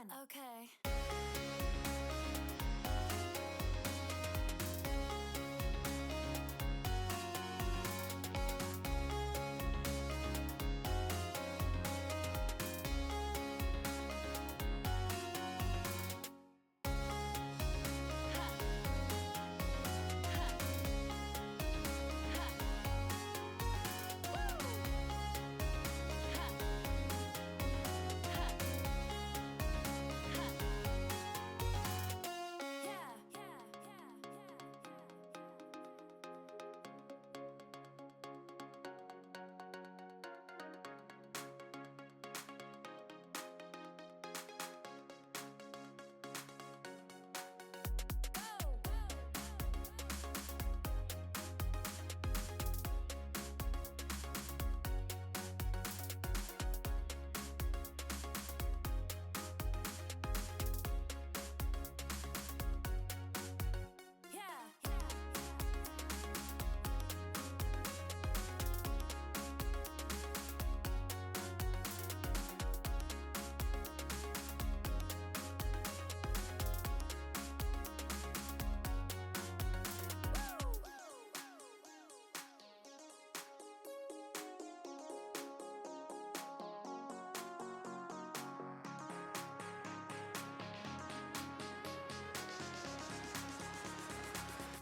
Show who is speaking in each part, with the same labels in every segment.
Speaker 1: 1. Okay.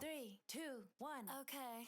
Speaker 1: Three, two, 1. Okay.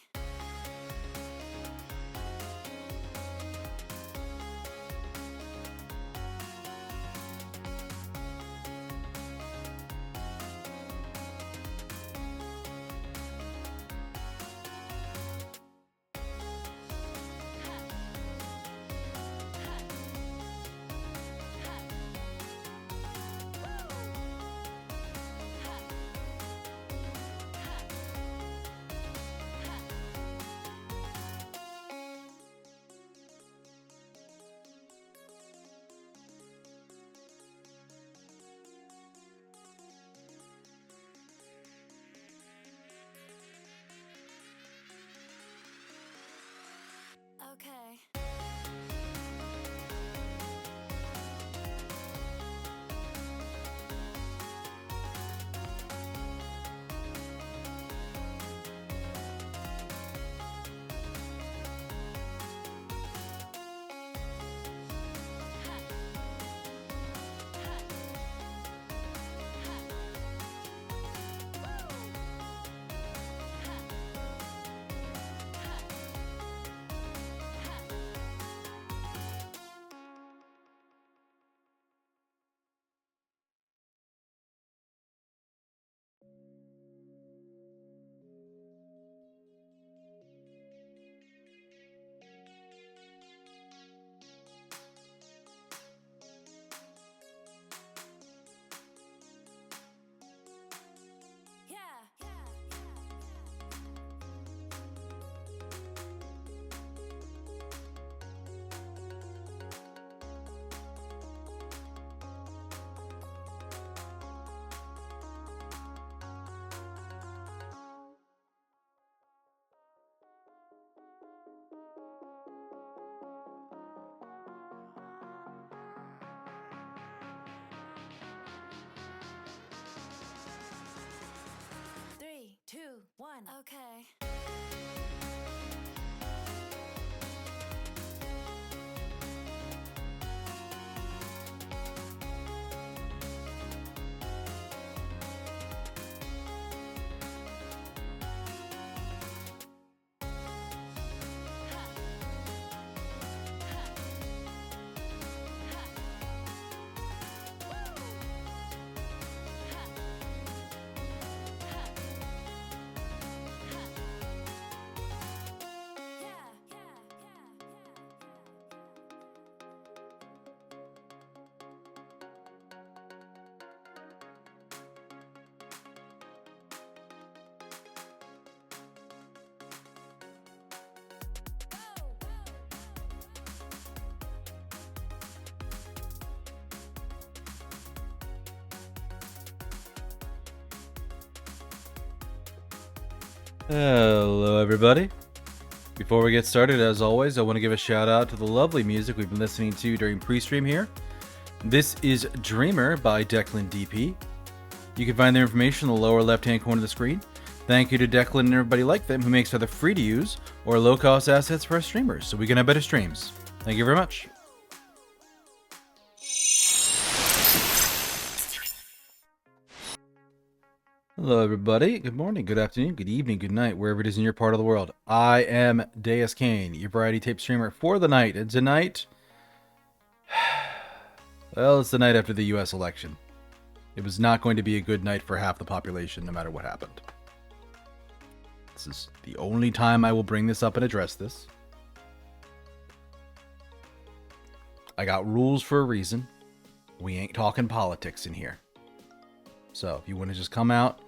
Speaker 1: Okay. Three, two, 1. Okay.
Speaker 2: Hello everybody. Before we get started, as always, I want to give a shout out to the lovely music we've been listening to during pre-stream here. This is Dreamer by Declan DP. You can find their information in the lower left-hand corner of the screen. Thank you to Declan and everybody like them who makes either free-to-use or low-cost assets for our streamers so we can have better streams. Thank you very much. Hello, everybody. Good morning, good afternoon, good evening, good night, wherever it is in your part of the world. I am Deuscain, your variety tape streamer for the night. And tonight, well, it's the night after the U.S. election. It was not going to be a good night for half the population, no matter what happened. This is the only time I will bring this up and address this. I got rules for a reason. We ain't talking politics in here. So, if you want to just come out,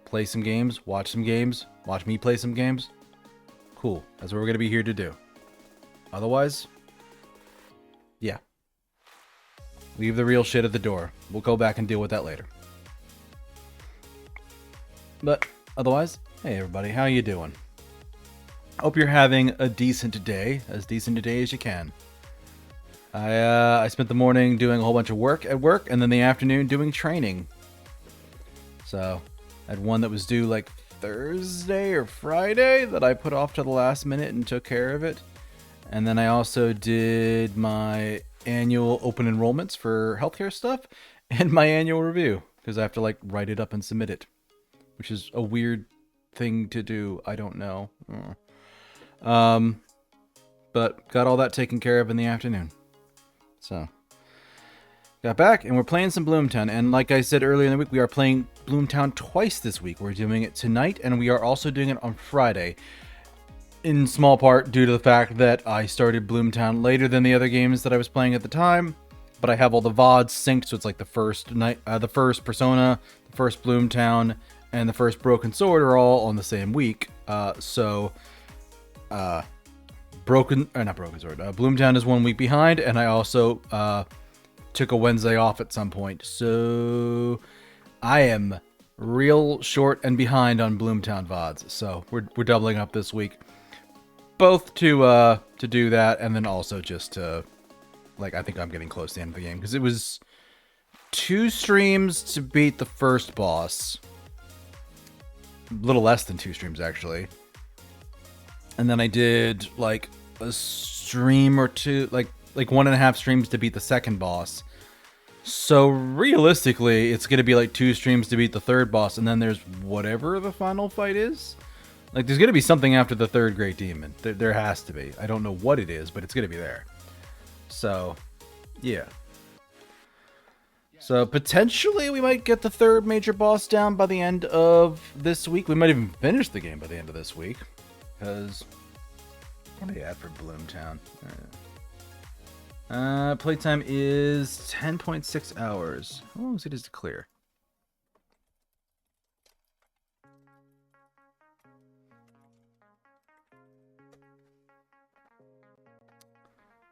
Speaker 2: play some games, watch me play some games, cool. That's what we're going to be here to do. Otherwise, yeah. Leave the real shit at the door. We'll go back and deal with that later. But, otherwise, hey everybody, how you doing? Hope you're having a decent day as you can. I spent the morning doing a whole bunch of work at work, and then the afternoon doing training. So, I had one that was due like Thursday or Friday that I put off to the last minute and took care of it. And then I also did my annual open enrollments for healthcare stuff and my annual review because I have to like write it up and submit it, which is a weird thing to do. I don't know. But got all that taken care of in the afternoon. So, got back, and we're playing some Bloomtown. And like I said earlier in the week, we are playing Bloomtown twice this week. We're doing it tonight, and we are also doing it on Friday. In small part due to the fact that I started Bloomtown later than the other games that I was playing at the time. But I have all the VODs synced, so it's like the first night, the first Persona, the first Bloomtown, and the first Broken Sword are all on the same week. Bloomtown is 1 week behind, and I also took a Wednesday off at some point, so I am real short and behind on Bloomtown VODs. So we're doubling up this week, both to do that, and then also just to I think I'm getting close to the end of the game because it was 2 streams to beat the first boss, a little less than 2 streams actually, and then I did like a stream or two, like 1.5 streams to beat the second boss. So realistically, it's going to be like 2 streams to beat the third boss, and then there's whatever the final fight is. Like, there's going to be something after the third Great Demon. There has to be. I don't know what it is, but it's going to be there. So, yeah. So, potentially, we might get the third major boss down by the end of this week. We might even finish the game by the end of this week. Because, what are they at for Bloomtown? Playtime is 10.6 hours. How long is it to clear?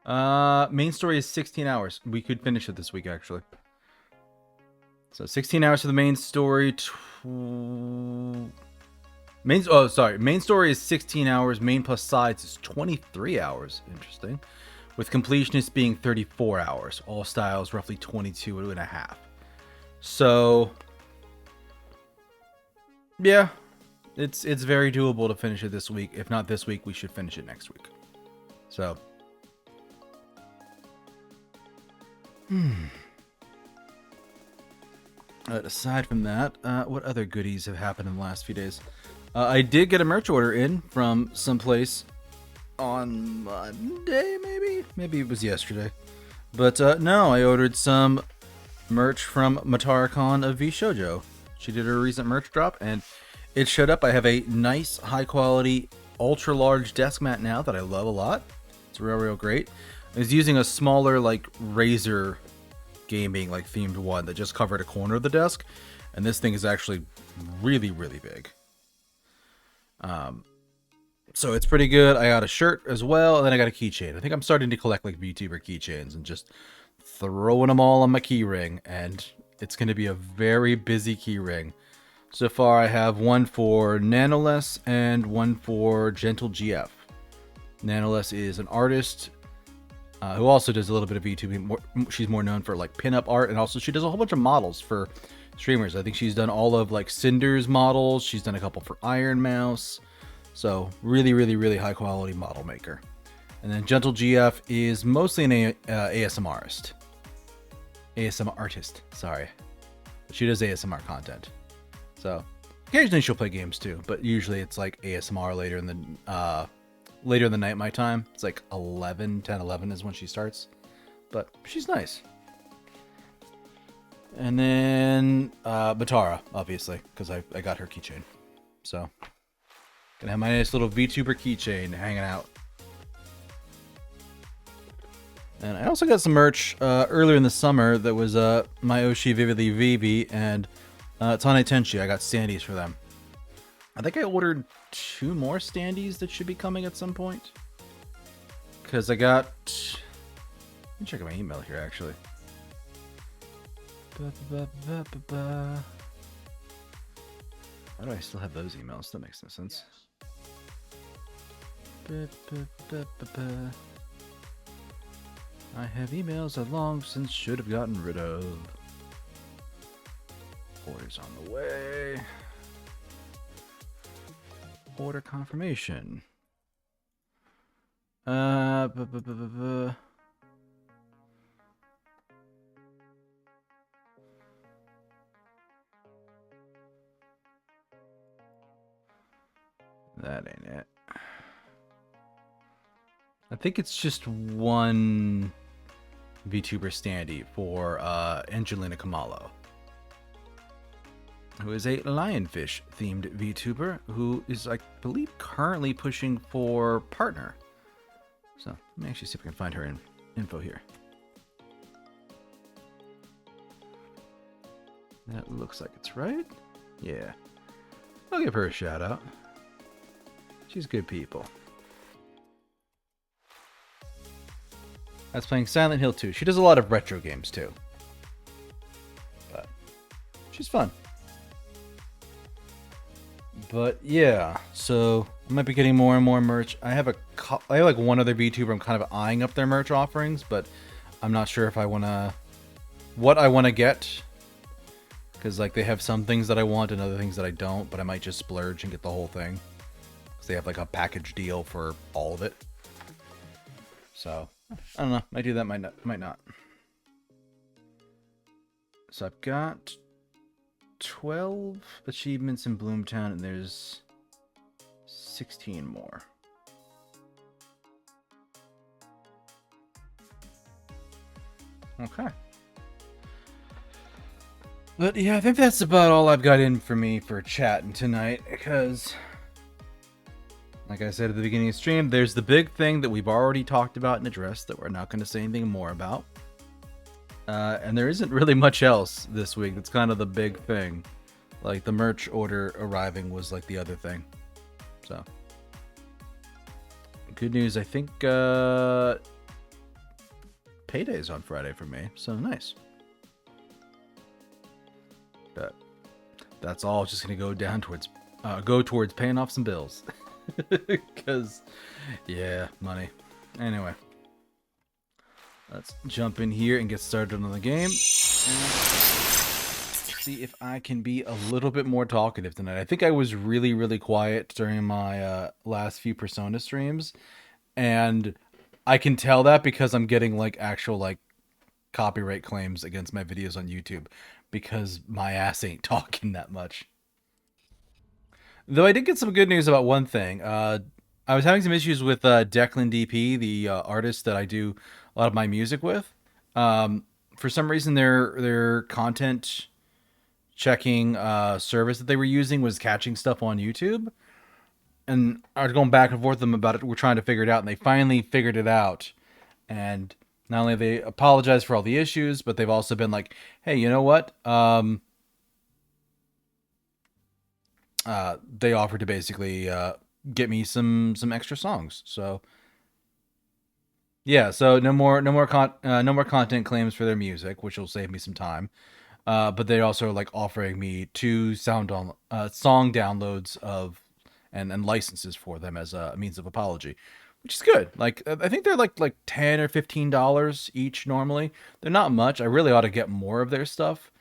Speaker 2: Main story is 16 hours. We could finish it this week, actually. So 16 hours for the main story. Main story is 16 hours. Main plus sides is 23 hours. Interesting. With completionists being 34 hours. All styles roughly 22.5. So, yeah, it's very doable to finish it this week. If not this week, we should finish it next week. So, But aside from that, what other goodies have happened in the last few days? I did get a merch order in from someplace on Monday, maybe? Maybe it was yesterday. But no, I ordered some merch from Matara-Con of VShojo. She did her recent merch drop, and it showed up. I have a nice, high-quality, ultra-large desk mat now that I love a lot. It's real great. I was using a smaller, like, Razer gaming, like, themed one that just covered a corner of the desk, and this thing is actually really big. So it's pretty good. I got a shirt as well, and then I got a keychain. I think I'm starting to collect like VTuber keychains and just throwing them all on my keyring, and it's going to be a very busy keyring. So far, I have one for Nanoless and one for Gentle GF. Nanoless is an artist who also does a little bit of VTubing. She's more known for like pinup art, and also she does a whole bunch of models for streamers. I think she's done all of like Cinder's models. She's done a couple for Iron Mouse. So really, really, really high quality model maker. And then Gentle GF is mostly an ASMR artist. Sorry, but she does ASMR content. So occasionally she'll play games too, but usually it's like ASMR later in the night my time. It's like 10, 11 is when she starts. But she's nice. And then Batara, obviously, because I got her keychain. So gonna have my nice little VTuber keychain hanging out. And I also got some merch earlier in the summer that was my Oshi Vividly Vivi and Tane Tenchi. I got standees for them. I think I ordered 2 more standees that should be coming at some point. Because I got... Let me check my email here, actually. Why do I still have those emails? That makes no sense. I have emails I long since should have gotten rid of. Order's on the way. Order confirmation. That ain't it. I think it's just one VTuber standee for Angelina Kamalo, who is a lionfish themed VTuber who is, I believe, currently pushing for partner. So let me actually see if I can find her info here. That looks like it's right. Yeah. I'll give her a shout out. She's good people. I was playing Silent Hill 2. She does a lot of retro games too. But she's fun. But yeah, so I might be getting more and more merch. I have like one other VTuber I'm kind of eyeing up their merch offerings, but I'm not sure if I want to... what I want to get. Because like they have some things that I want and other things that I don't, but I might just splurge and get the whole thing. Because they have like a package deal for all of it. So, I don't know. Might do that, might not. So I've got 12 achievements in Bloomtown, and there's 16 more. Okay. But yeah, I think that's about all I've got in for me for chatting tonight, because... like I said at the beginning of the stream, there's the big thing that we've already talked about and addressed that we're not going to say anything more about. And there isn't really much else this week. That's kind of the big thing. Like, the merch order arriving was like the other thing. So. Good news, I think payday's on Friday for me. So, nice. But that's all just going to go down towards, towards paying off some bills. Because, yeah, money. Anyway, let's jump in here and get started on the game. And see if I can be a little bit more talkative tonight. I think I was really, really quiet during my last few Persona streams. And I can tell that because I'm getting like actual like copyright claims against my videos on YouTube. Because my ass ain't talking that much. Though I did get some good news about one thing. I was having some issues with Declan DP, the artist that I do a lot of my music with. For some reason, their content checking service that they were using was catching stuff on YouTube. And I was going back and forth with them about it. We're trying to figure it out, and they finally figured it out. And not only they apologized for all the issues, but they've also been like, hey, you know what? They offered to basically get me some extra songs. So yeah, so no more content claims for their music, which will save me some time. But they also are like offering me 2 song downloads of and licenses for them as a means of apology, which is good. Like I think they're like $10 or $15 each normally. They're not much. I really ought to get more of their stuff.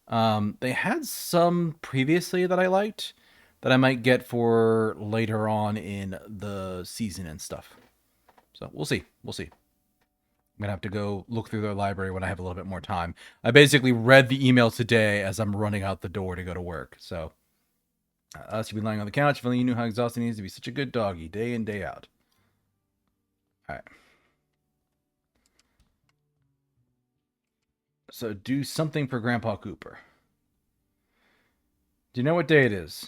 Speaker 2: They had some previously that I liked that I might get for later on in the season and stuff. So we'll see. We'll see. I'm gonna have to go look through their library when I have a little bit more time. I basically read the email today as I'm running out the door to go to work. So us, you've been lying on the couch, feeling you knew how exhausting it is to be such a good doggy, day in, day out. All right. So do something for Grandpa Cooper. Do you know what day it is?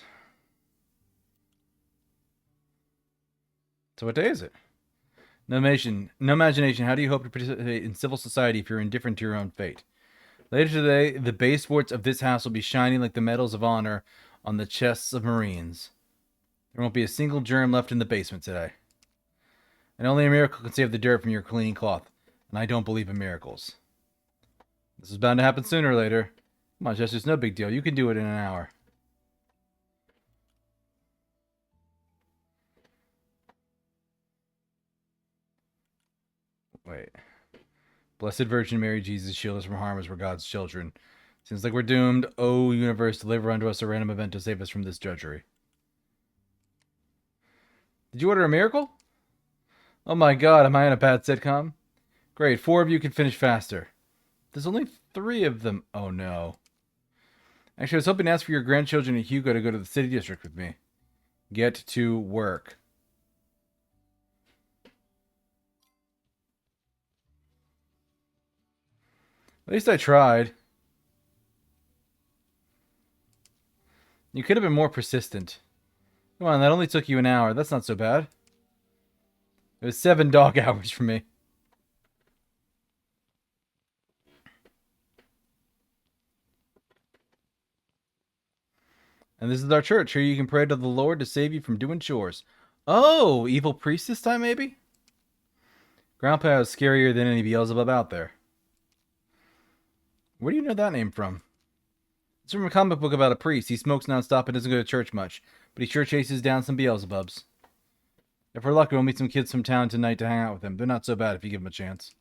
Speaker 2: So what day is it? No imagination. How do you hope to participate in civil society if you're indifferent to your own fate? Later today, the baseboards of this house will be shining like the medals of honor on the chests of Marines. There won't be a single germ left in the basement today. And only a miracle can save the dirt from your cleaning cloth. And I don't believe in miracles. This is bound to happen sooner or later. Come on, Jess, it's no big deal. You can do it in an hour. Wait. Blessed Virgin Mary, Jesus, shield us from harm as we're God's children. Seems like we're doomed. O universe, deliver unto us a random event to save us from this drudgery. Did you order a miracle? Oh my god, am I on a bad sitcom? Great, 4 of you can finish faster. There's only 3 of them. Oh no. Actually, I was hoping to ask for your grandchildren and Hugo to go to the city district with me. Get to work. At least I tried. You could have been more persistent. Come on, that only took you an hour. That's not so bad. It was 7 dog hours for me. And this is our church. Here you can pray to the Lord to save you from doing chores. Oh, evil priest this time, maybe? Grandpa is scarier than any Beelzebub out there. Where do you know that name from? It's from a comic book about a priest. He smokes nonstop and doesn't go to church much, but he sure chases down some Beelzebubs. If we're lucky, we'll meet some kids from town tonight to hang out with him. They're not so bad if you give them a chance.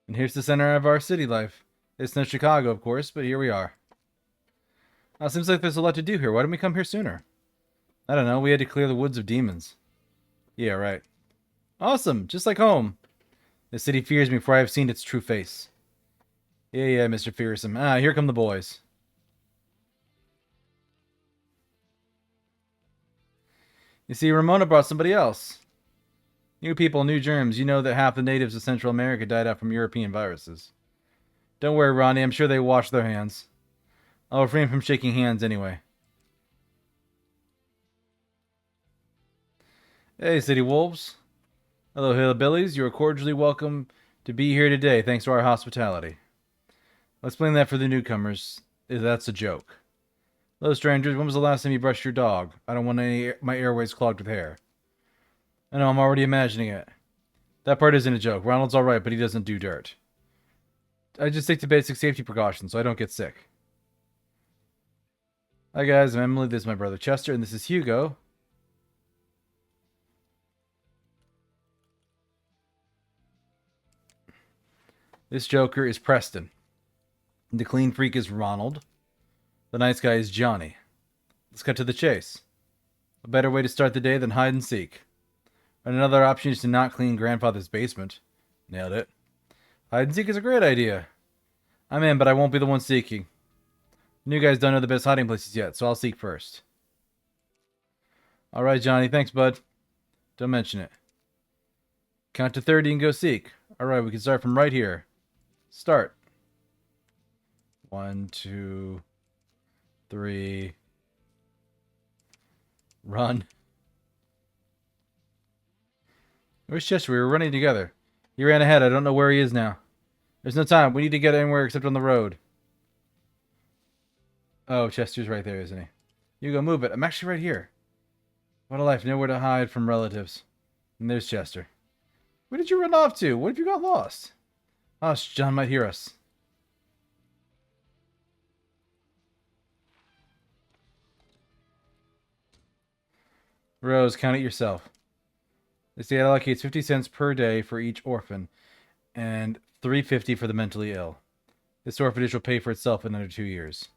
Speaker 2: And here's the center of our city life. It's no Chicago, of course, but here we are. Seems like there's a lot to do here. Why didn't we come here sooner? I don't know. We had to clear the woods of demons. Yeah, right. Awesome. Just like home. The city fears me before I have seen its true face. Yeah, Mr. Fearsome. Here come the boys. You see, Ramona brought somebody else. New people, new germs. You know that half the natives of Central America died out from European viruses. Don't worry, Ronnie. I'm sure they washed their hands. I'll refrain from shaking hands anyway. Hey, City Wolves. Hello, Hillbillies. You are cordially welcome to be here today, thanks to our hospitality. I'll explain that for the newcomers. That's a joke. Hello, strangers. When was the last time you brushed your dog? I don't want my airways clogged with hair. I know, I'm already imagining it. That part isn't a joke. Ronald's alright, but he doesn't do dirt. I just take the basic safety precautions so I don't get sick. Hi guys, I'm Emily. This is my brother Chester, and this is Hugo. This Joker is Preston. The clean freak is Ronald. The nice guy is Johnny. Let's cut to the chase. A better way to start the day than hide and seek. And another option is to not clean Grandfather's basement. Nailed it. Hide and seek is a great idea. I'm in, but I won't be the one seeking. You guys don't know the best hiding places yet, so I'll seek first. Alright, Johnny. Thanks, bud. Don't mention it. Count to 30 and go seek. Alright, we can start from right here. Start. 1, 2, 3. Run. Where's Chester? We were running together. He ran ahead. I don't know where he is now. There's no time. We need to get anywhere except on the road. Oh, Chester's right there, isn't he? You go move it. I'm actually right here. What a life. Nowhere to hide from relatives. And there's Chester. Where did you run off to? What if you got lost? Hush, John might hear us. Rose, count it yourself. The state allocates 50 cents per day for each orphan, and $3.50 for the mentally ill. This orphanage will pay for itself in under 2 years.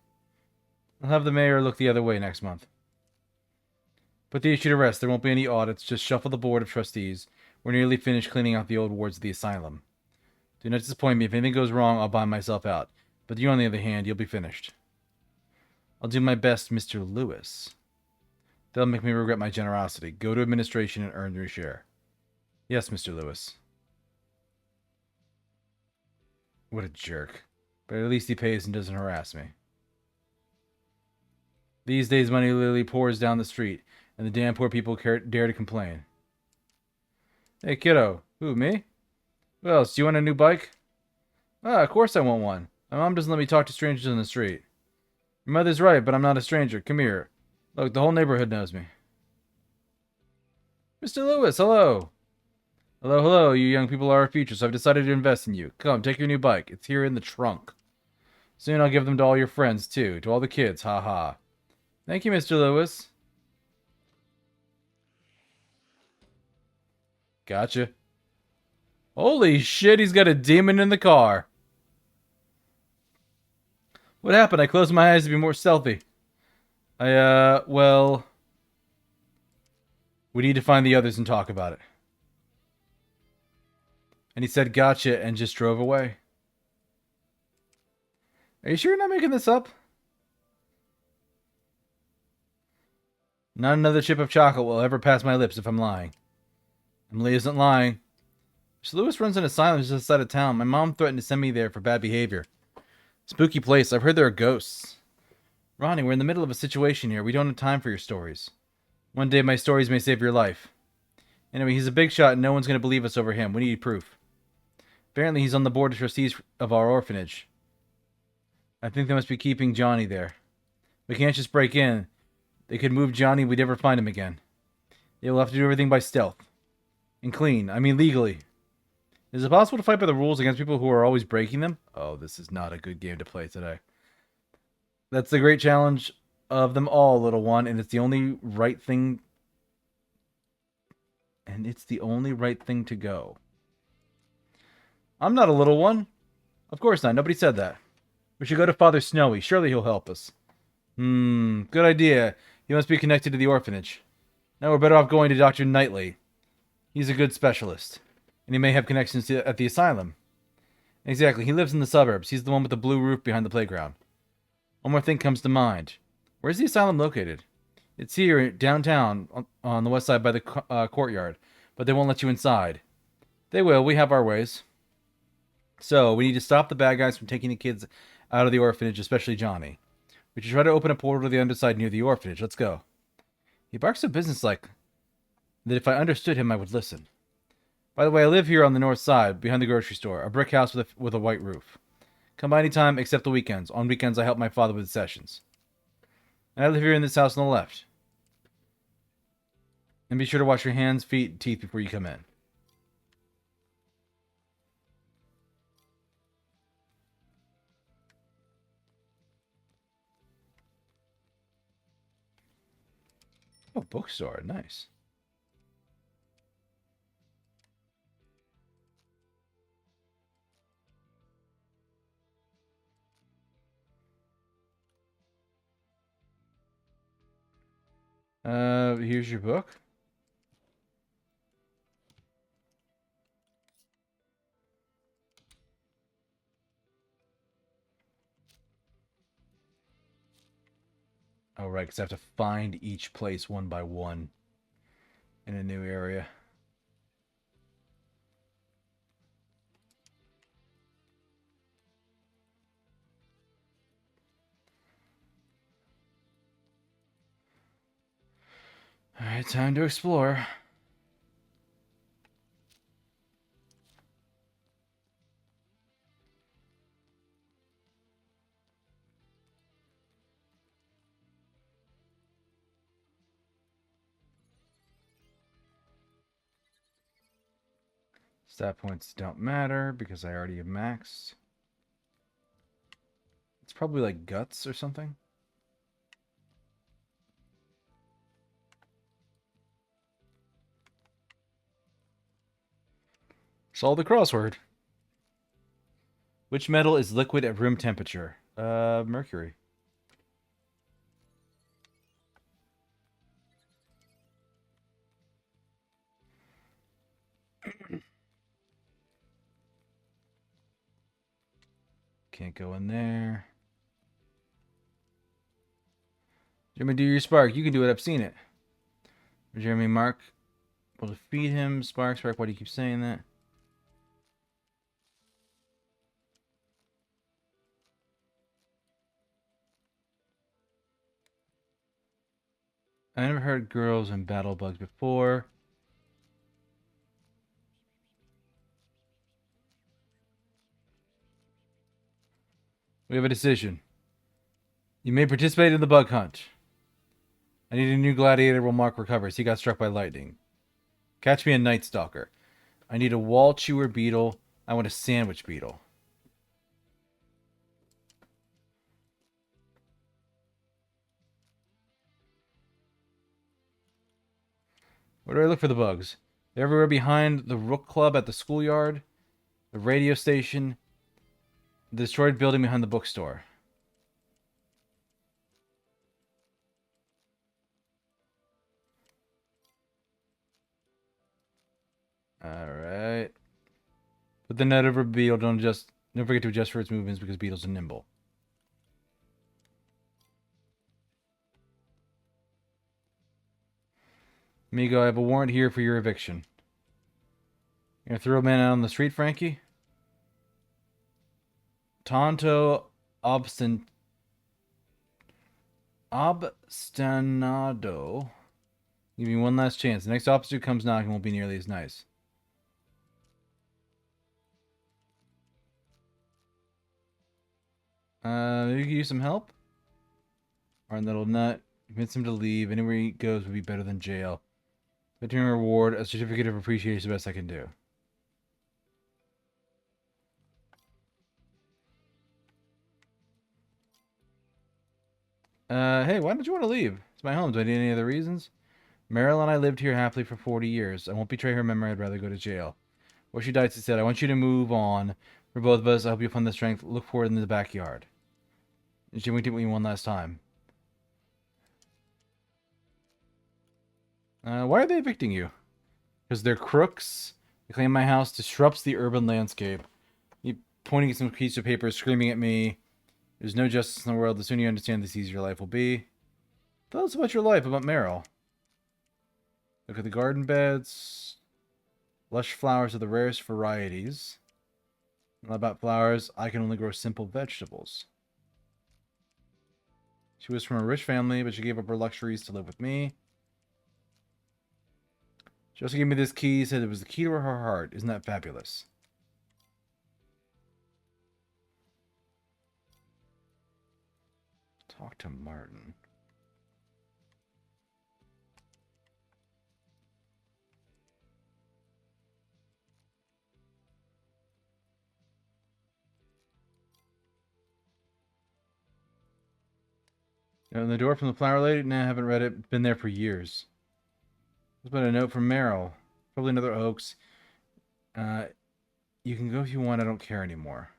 Speaker 2: I'll have the mayor look the other way next month. Put the issue to rest. There won't be any audits. Just shuffle the board of trustees. We're nearly finished cleaning out the old wards of the asylum. Do not disappoint me. If anything goes wrong, I'll buy myself out. But you, on the other hand, you'll be finished. I'll do my best, Mr. Lewis. They'll make me regret my generosity. Go to administration and earn your share. Yes, Mr. Lewis. What a jerk. But at least he pays and doesn't harass me. These days, money literally pours down the street, and the damn poor people dare to complain. Hey, kiddo. Who, me? Who else? Do you want a new bike? Ah, of course I want one. My mom doesn't let me talk to strangers in the street. Your mother's right, but I'm not a stranger. Come here. Look, the whole neighborhood knows me. Mr. Lewis, hello. Hello, hello. You young people are our future, so I've decided to invest in you. Come, take your new bike. It's here in the trunk. Soon I'll give them to all your friends, too. To all the kids. Ha ha. Thank you, Mr. Lewis. Gotcha. Holy shit, he's got a demon in the car. What happened? I closed my eyes to be more stealthy. Well... We need to find the others and talk about it. And he said gotcha and just drove away. Are you sure you're not making this up? Not another chip of chocolate will ever pass my lips if I'm lying. Emily isn't lying. Mr. Lewis runs an asylum just outside of town. My mom threatened to send me there for bad behavior. Spooky place. I've heard there are ghosts. Ronnie, we're in the middle of a situation here. We don't have time for your stories. One day my stories may save your life. Anyway, he's a big shot and no one's going to believe us over him. We need proof. Apparently he's on the board of trustees of our orphanage. I think they must be keeping Johnny there. We can't just break in. They could move Johnny and we'd never find him again. They will have to do everything by stealth. And clean. I mean legally. Is it possible to fight by the rules against people who are always breaking them? Oh, this is not a good game to play today. That's the great challenge of them all, little one, and it's the only right thing... And it's the only right thing to go. I'm not a little one. Of course not. Nobody said that. We should go to Father Snowy. Surely he'll help us. Good idea. He must be connected to the orphanage. Now we're better off going to Dr. Knightley. He's a good specialist. And he may have connections at the asylum. Exactly. He lives in the suburbs. He's the one with the blue roof behind the playground. One more thing comes to mind. Where's the asylum located? It's here, downtown, on the west side by the courtyard. But they won't let you inside. They will. We have our ways. So, we need to stop the bad guys from taking the kids out of the orphanage, especially Johnny. We should try to open a portal to the underside near the orphanage. Let's go. He barks so businesslike that if I understood him, I would listen. By the way, I live here on the north side, behind the grocery store. A brick house with a white roof. Come by any time except the weekends. On weekends, I help my father with sessions. And I live here in this house on the left. And be sure to wash your hands, feet, and teeth before you come in. Oh, bookstore. Nice. Here's your book. Oh, right, because I have to find each place one by one in a new area. Alright, time to explore. Stat points don't matter because I already have maxed. It's probably like guts or something. Solve the crossword. Which metal is liquid at room temperature? Mercury. Can't go in there. Jeremy, do your spark. You can do it. I've seen it. Jeremy, Mark will defeat him. Spark, why do you keep saying that? I never heard girls and battle bugs before. We have a decision. You may participate in the bug hunt. I need a new gladiator while Mark recovers. He got struck by lightning. Catch me a Night Stalker. I need a wall chewer beetle. I want a sandwich beetle. Where do I look for the bugs? They're everywhere behind the Rook Club at the schoolyard, the radio station, the destroyed building behind the bookstore. Alright. Put the net over beetle. Don't forget to adjust for its movements because beetles are nimble. Amigo, I have a warrant here for your eviction. You gonna throw a man out on the street, Frankie? Tonto Obstinado. Give me one last chance. The next officer who comes knocking won't be nearly as nice. Maybe you could use some help? Alright, little nut. Convince him to leave. Anywhere he goes would be better than jail. Veteran reward, a certificate of appreciation is the best I can do. Hey, why don't you want to leave? It's my home. Do I need any other reasons? Meryl and I lived here happily for 40 years. I won't betray her memory. I'd rather go to jail. Before she died, she said, I want you to move on. For both of us, I hope you'll find the strength. Look for it in the backyard. And she winked at me one last time. Why are they evicting you? Because they're crooks. They claim my house disrupts the urban landscape. You pointing at some piece of paper, screaming at me. There's no justice in the world. The sooner you understand this, the easier your life will be. Tell us about your life, about Meryl. Look at the garden beds. Lush flowers of the rarest varieties. Not about flowers. I can only grow simple vegetables. She was from a rich family, but she gave up her luxuries to live with me. She also gave me this key, said it was the key to her heart. Isn't that fabulous? Talk to Martin. And the door from the flower lady? Nah, I haven't read it. Been there for years. There's been a note from Meryl. Probably another hoax. You can go if you want. I don't care anymore.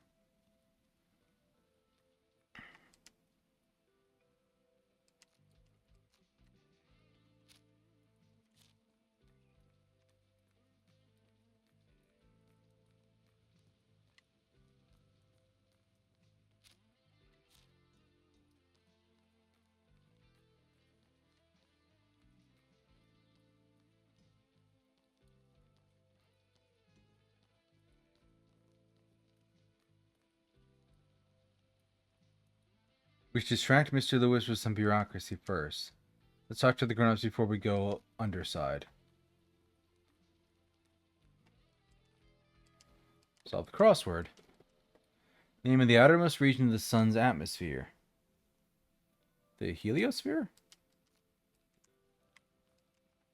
Speaker 2: We should distract Mr. Lewis with some bureaucracy first. Let's talk to the grown-ups before we go underside. Solve the crossword. Name of the outermost region of the sun's atmosphere. The heliosphere?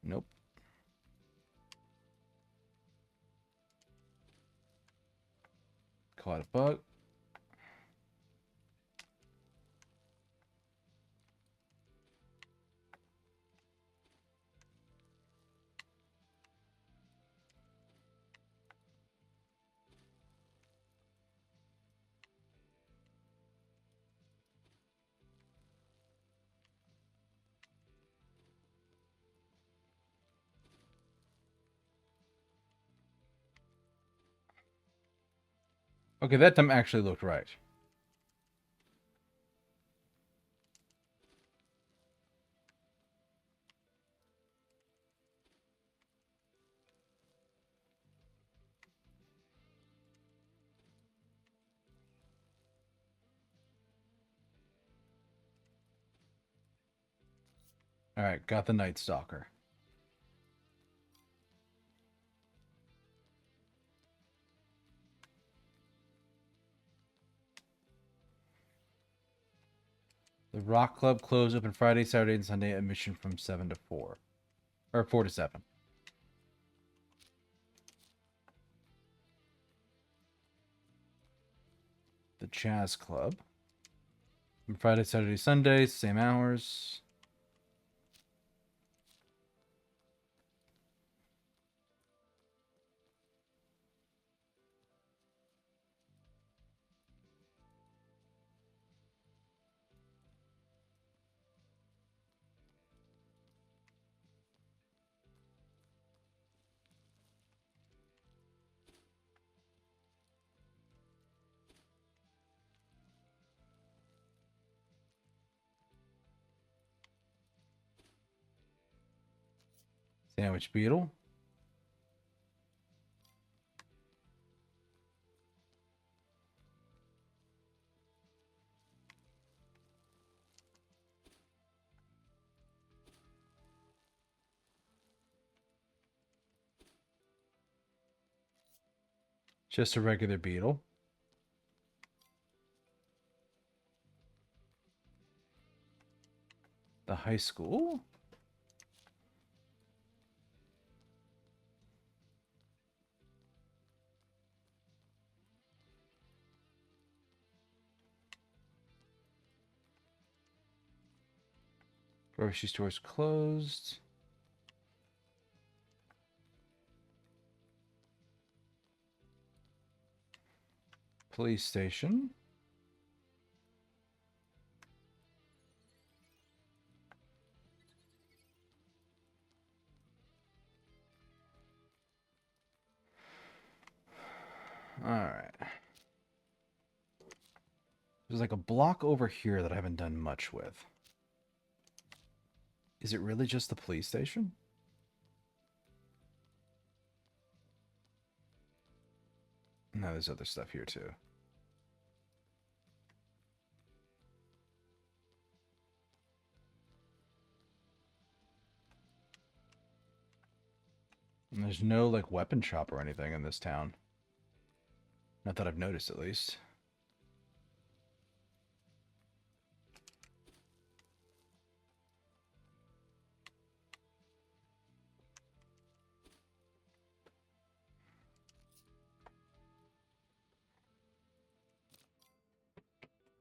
Speaker 2: Nope. Caught a bug. Okay, that time actually looked right. Alright, got the Night Stalker. The Rock Club closed open Friday, Saturday, and Sunday. Admission from 7 to 4. Or 4 to 7. The Jazz Club. From Friday, Saturday, Sunday, same hours. Sandwich Beetle. Just a regular beetle. The high school. Grocery store's closed. Police station. Alright. There's like a block over here that I haven't done much with. Is it really just the police station? No, there's other stuff here too. And there's no like weapon shop or anything in this town. Not that I've noticed, at least.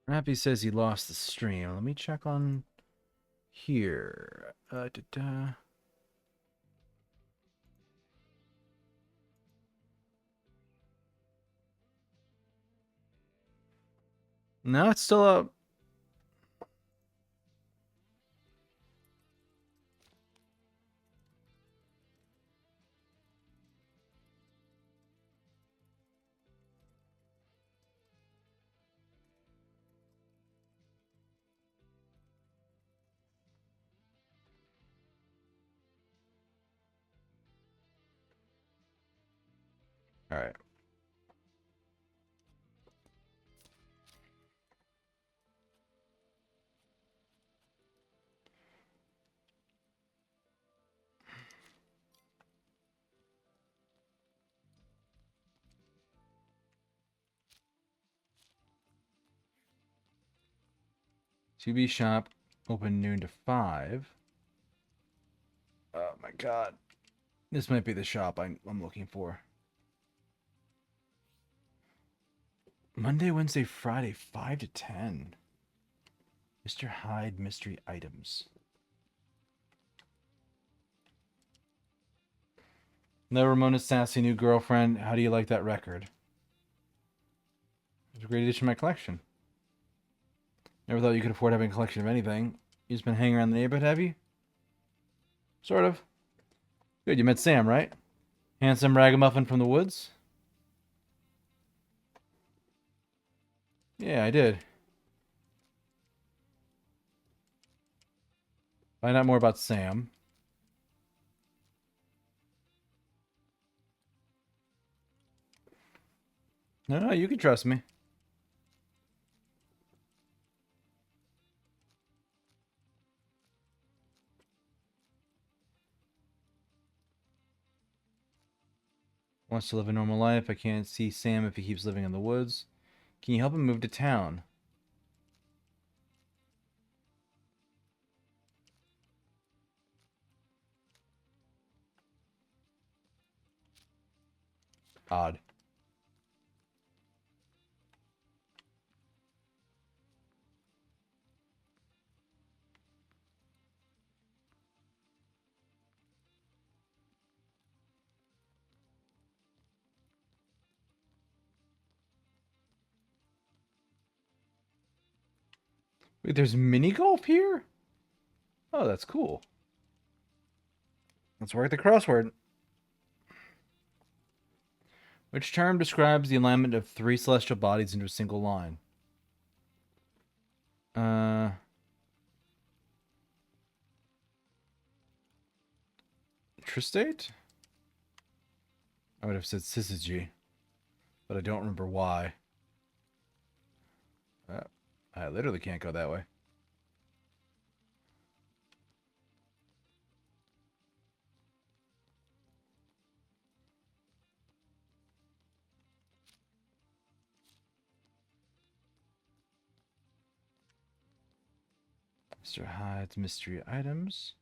Speaker 2: Rappy says he lost the stream. Let me check on here. No, it's still up. All right. TB shop open noon to 5. Oh my god. This might be the shop I'm looking for. Monday, Wednesday, Friday, 5 to 10. Mr. Hyde mystery items. No, Ramona's sassy new girlfriend. How do you like that record? It's a great addition to my collection. Never thought you could afford having a collection of anything. You just been hanging around the neighborhood, have you? Sort of. Good, you met Sam, right? Handsome ragamuffin from the woods? Yeah, I did. Find out more about Sam. No, you can trust me. Wants to live a normal life. I can't see Sam if he keeps living in the woods. Can you help him move to town? Odd. Wait, there's mini golf here? Oh, that's cool. Let's work the crossword. Which term describes the alignment of three celestial bodies into a single line? Tristate? I would have said syzygy, but I don't remember why. I literally can't go that way. Mr. Hyde's mystery items.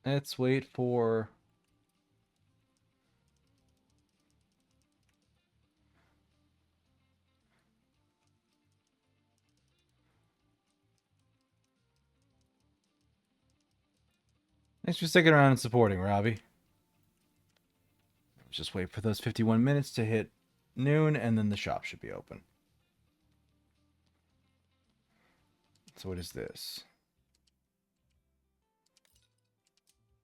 Speaker 2: Let's wait for... Thanks for sticking around and supporting, Robbie. Just wait for those 51 minutes to hit noon, and then the shop should be open. So what is this?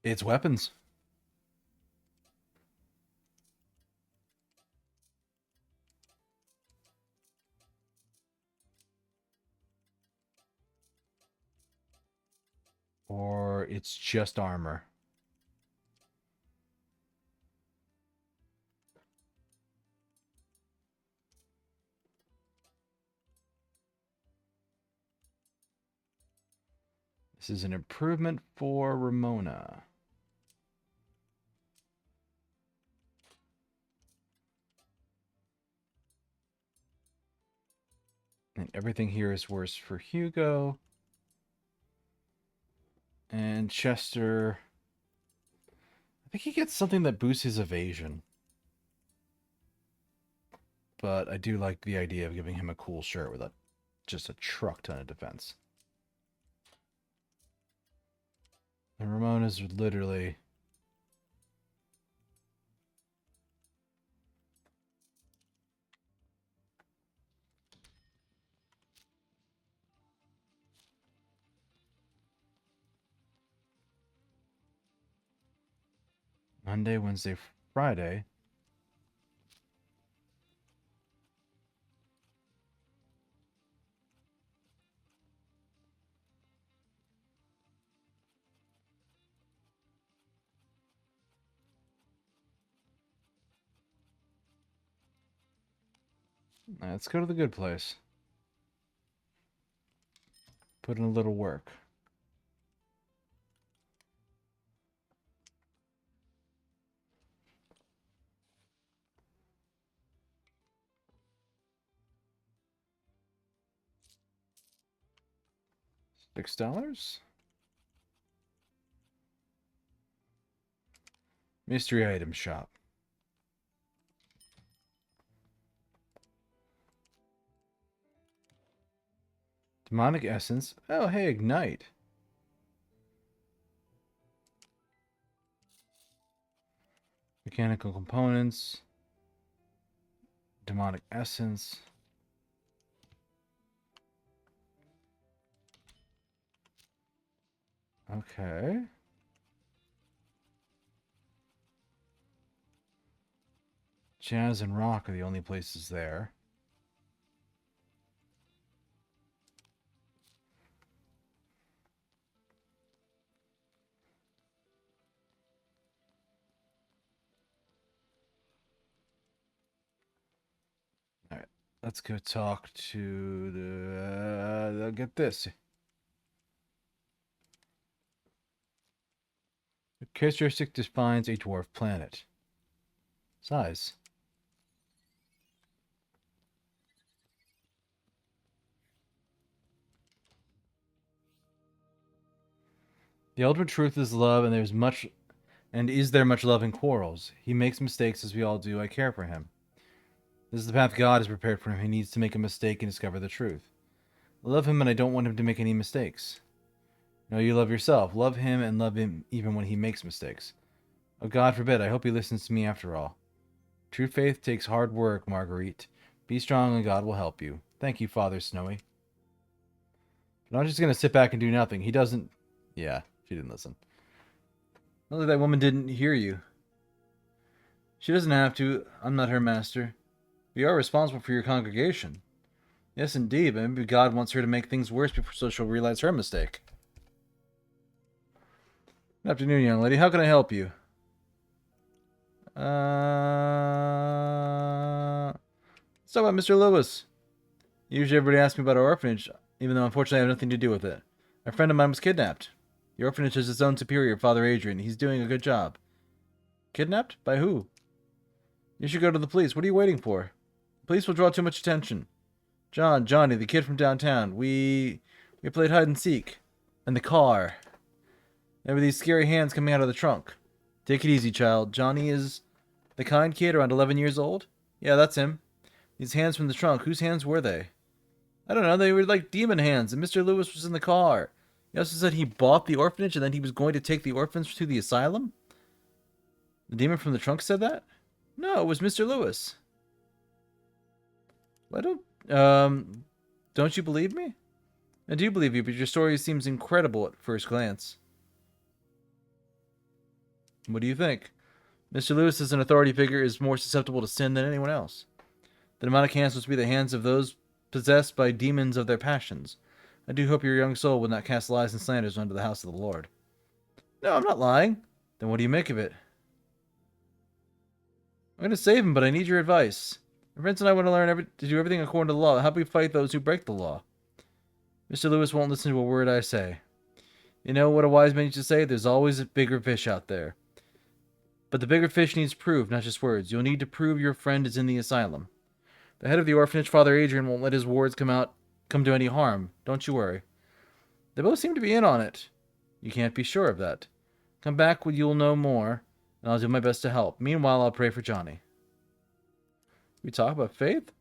Speaker 2: It's weapons. Or it's just armor. This is an improvement for Ramona. And everything here is worse for Hugo. And Chester... I think he gets something that boosts his evasion. But I do like the idea of giving him a cool shirt with just a truck ton of defense. And Ramona's literally... Monday, Wednesday, Friday. Let's go to the good place. Put in a little work. $6. Mystery item shop. Demonic essence. Oh, hey, ignite. Mechanical components. Demonic essence. Okay. Jazz and rock are the only places there. All right. Let's go talk to the... get this. The characteristic defines a dwarf planet. Size. The ultimate truth is love, and there's much... And is there much love in quarrels? He makes mistakes as we all do. I care for him. This is the path God has prepared for him. He needs to make a mistake and discover the truth. I love him, and I don't want him to make any mistakes. No, you love yourself. Love him and love him even when he makes mistakes. Oh, God forbid. I hope he listens to me after all. True faith takes hard work, Marguerite. Be strong and God will help you. Thank you, Father Snowy. But I'm just going to sit back and do nothing. He doesn't... Yeah, she didn't listen. Only that woman didn't hear you. She doesn't have to. I'm not her master. We are responsible for your congregation. Yes, indeed, but maybe God wants her to make things worse before so she'll realize her mistake. Good afternoon, young lady. How can I help you? Let's talk about Mr. Lewis. Usually everybody asks me about our orphanage, even though unfortunately I have nothing to do with it. A friend of mine was kidnapped. The orphanage has its own superior, Father Adrian. He's doing a good job. Kidnapped? By who? You should go to the police. What are you waiting for? The police will draw too much attention. Johnny, the kid from downtown. We played hide and seek. In the car. There were these scary hands coming out of the trunk. Take it easy, child. Johnny is the kind kid around 11 years old? Yeah, that's him. These hands from the trunk, whose hands were they? I don't know, they were like demon hands, and Mr. Lewis was in the car. He also said he bought the orphanage and then he was going to take the orphans to the asylum? The demon from the trunk said that? No, it was Mr. Lewis. I don't you believe me? I do believe you, but your story seems incredible at first glance. What do you think? Mr. Lewis, as an authority figure, is more susceptible to sin than anyone else. The demonic hands must be the hands of those possessed by demons of their passions. I do hope your young soul will not cast lies and slanders onto the house of the Lord. No, I'm not lying. Then what do you make of it? I'm going to save him, but I need your advice. My friends and I want to learn to do everything according to the law. How do we fight those who break the law? Mr. Lewis won't listen to a word I say. You know what a wise man used to say? There's always a bigger fish out there. But the bigger fish needs proof, not just words. You'll need to prove your friend is in the asylum. The head of the orphanage, Father Adrian, won't let his wards come to any harm. Don't you worry. They both seem to be in on it. You can't be sure of that. Come back when you'll know more, and I'll do my best to help. Meanwhile, I'll pray for Johnny. We talk about faith?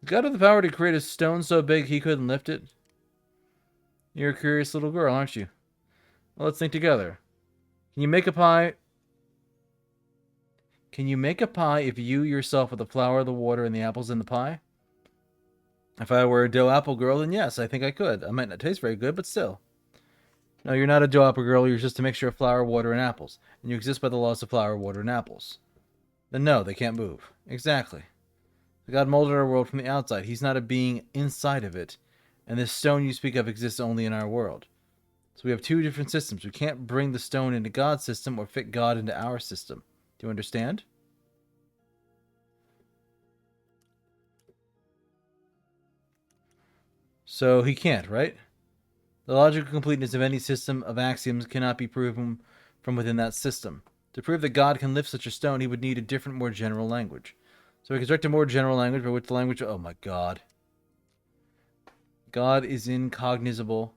Speaker 2: God had the power to create a stone so big he couldn't lift it. You're a curious little girl, aren't you? Well, let's think together. Can you make a pie? Can you make a pie if you yourself were the flour, the water, and the apples in the pie? If I were a dough apple girl, then yes, I think I could. I might not taste very good, but still. No, you're not a dough apple girl. You're just a mixture of flour, water, and apples. And you exist by the laws of flour, water, and apples. Then no, they can't move. Exactly. God molded our world from the outside. He's not a being inside of it. And this stone you speak of exists only in our world. So we have two different systems. We can't bring the stone into God's system or fit God into our system. Do you understand? So he can't, right? The logical completeness of any system of axioms cannot be proven from within that system. To prove that God can lift such a stone, he would need a different, more general language. So we construct a more general language by which the language... Oh my God. God is incognizable.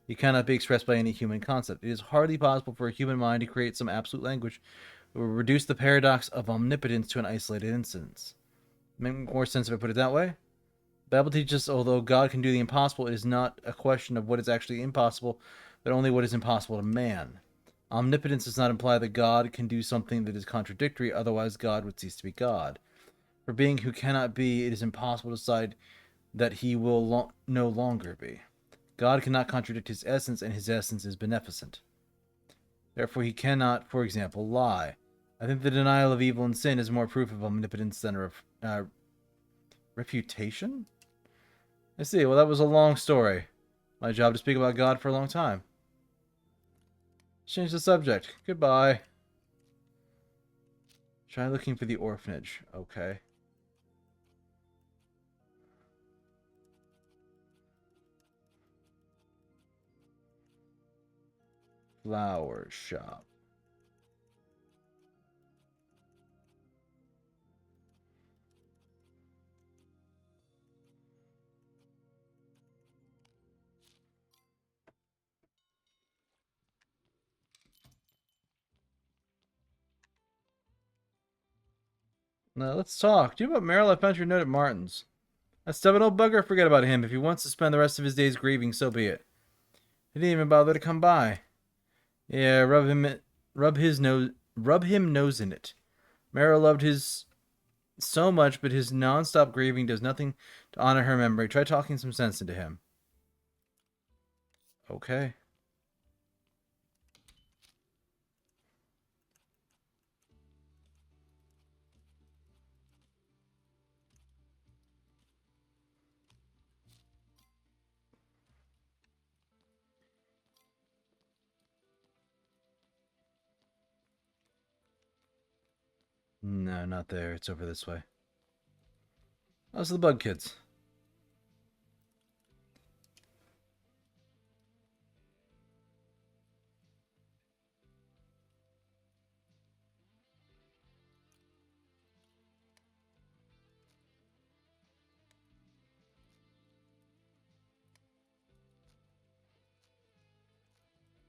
Speaker 2: He cannot be expressed by any human concept. It is hardly possible for a human mind to create some absolute language that will reduce the paradox of omnipotence to an isolated instance. Make more sense if I put it that way? The Bible teaches, although God can do the impossible, it is not a question of what is actually impossible, but only what is impossible to man. Omnipotence does not imply that God can do something that is contradictory, otherwise God would cease to be God. For being who cannot be, it is impossible to decide that he will no longer be. God cannot contradict his essence, and his essence is beneficent. Therefore, he cannot, for example, lie. I think the denial of evil and sin is more proof of omnipotence than a refutation? I see. Well, that was a long story. My job to speak about God for a long time. Change the subject. Goodbye. Try looking for the orphanage. Okay. Flower shop. Now, let's talk. Do you know about Meryl? I found your note at Martin's. That stubborn old bugger, forget about him. If he wants to spend the rest of his days grieving, so be it. He didn't even bother to come by. Yeah, rub him nose in it. Meryl loved his so much, but his non-stop grieving does nothing to honor her memory. Try talking some sense into him. Okay. No, not there. It's over this way. Those are the bug kids.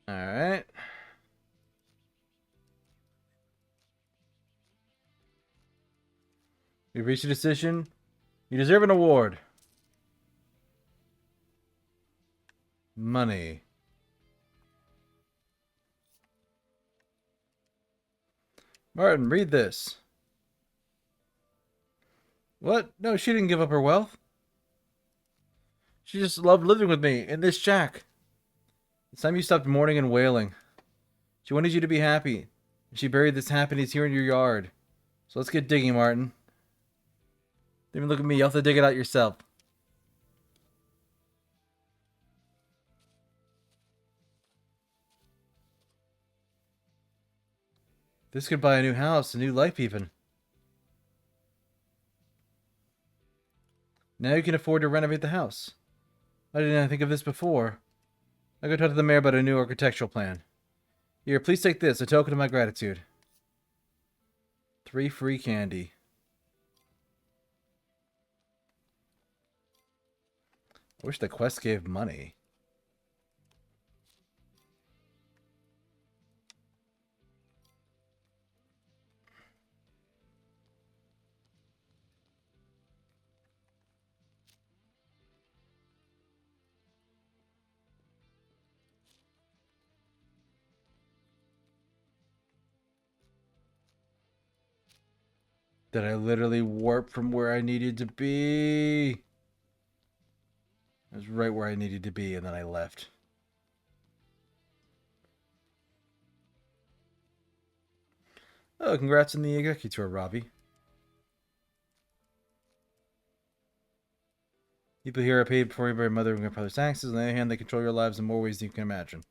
Speaker 2: Alright. We've reached a decision. You deserve an award. Money. Martin, read this. What? No, she didn't give up her wealth. She just loved living with me in this shack. It's time you stopped mourning and wailing. She wanted you to be happy. She buried this happiness here in your yard. So let's get digging, Martin. Don't even look at me. You have to dig it out yourself. This could buy a new house, a new life even. Now you can afford to renovate the house. Why didn't I think of this before? I'll go talk to the mayor about a new architectural plan. Here, please take this, a token of my gratitude. 3 free candy. I wish the quest gave money. Did I literally warp from where I needed to be? I was right where I needed to be, and then I left. Oh, congrats on the Igeki tour, Robbie. People here are paid for your mother and grandfather's taxes. On the other hand, they control your lives in more ways than you can imagine.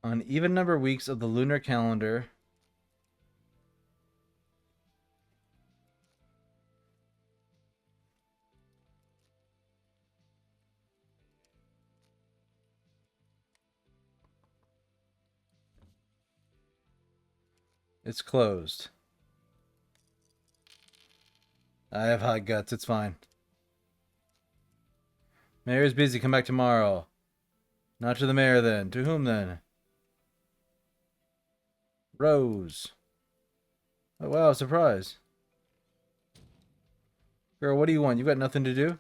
Speaker 2: On even number weeks of the lunar calendar, it's closed. I have hot guts. It's fine. Mayor's busy. Come back tomorrow. Not to the mayor, then. To whom, then? Rose. Oh, wow, surprise. Girl, what do you want? You got nothing to do?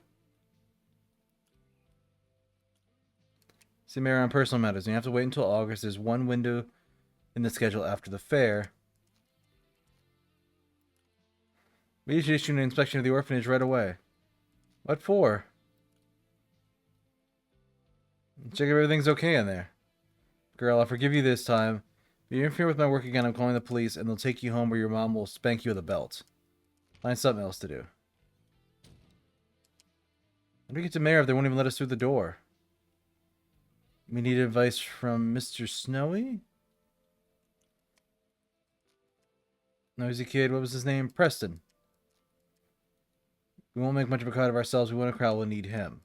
Speaker 2: See Mayor on personal matters. You have to wait until August. There's one window in the schedule after the fair. We should issue an inspection of the orphanage right away. What for? Check if everything's okay in there. Girl, I'll forgive you this time. If you interfere with my work again, I'm calling the police, and they'll take you home where your mom will spank you with a belt. Find something else to do. When do we get to Mayor if they won't even let us through the door? We need advice from Mr. Snowy? Noisy kid, what was his name? Preston. We won't make much of a crowd of ourselves. We want a crowd, we'll need him.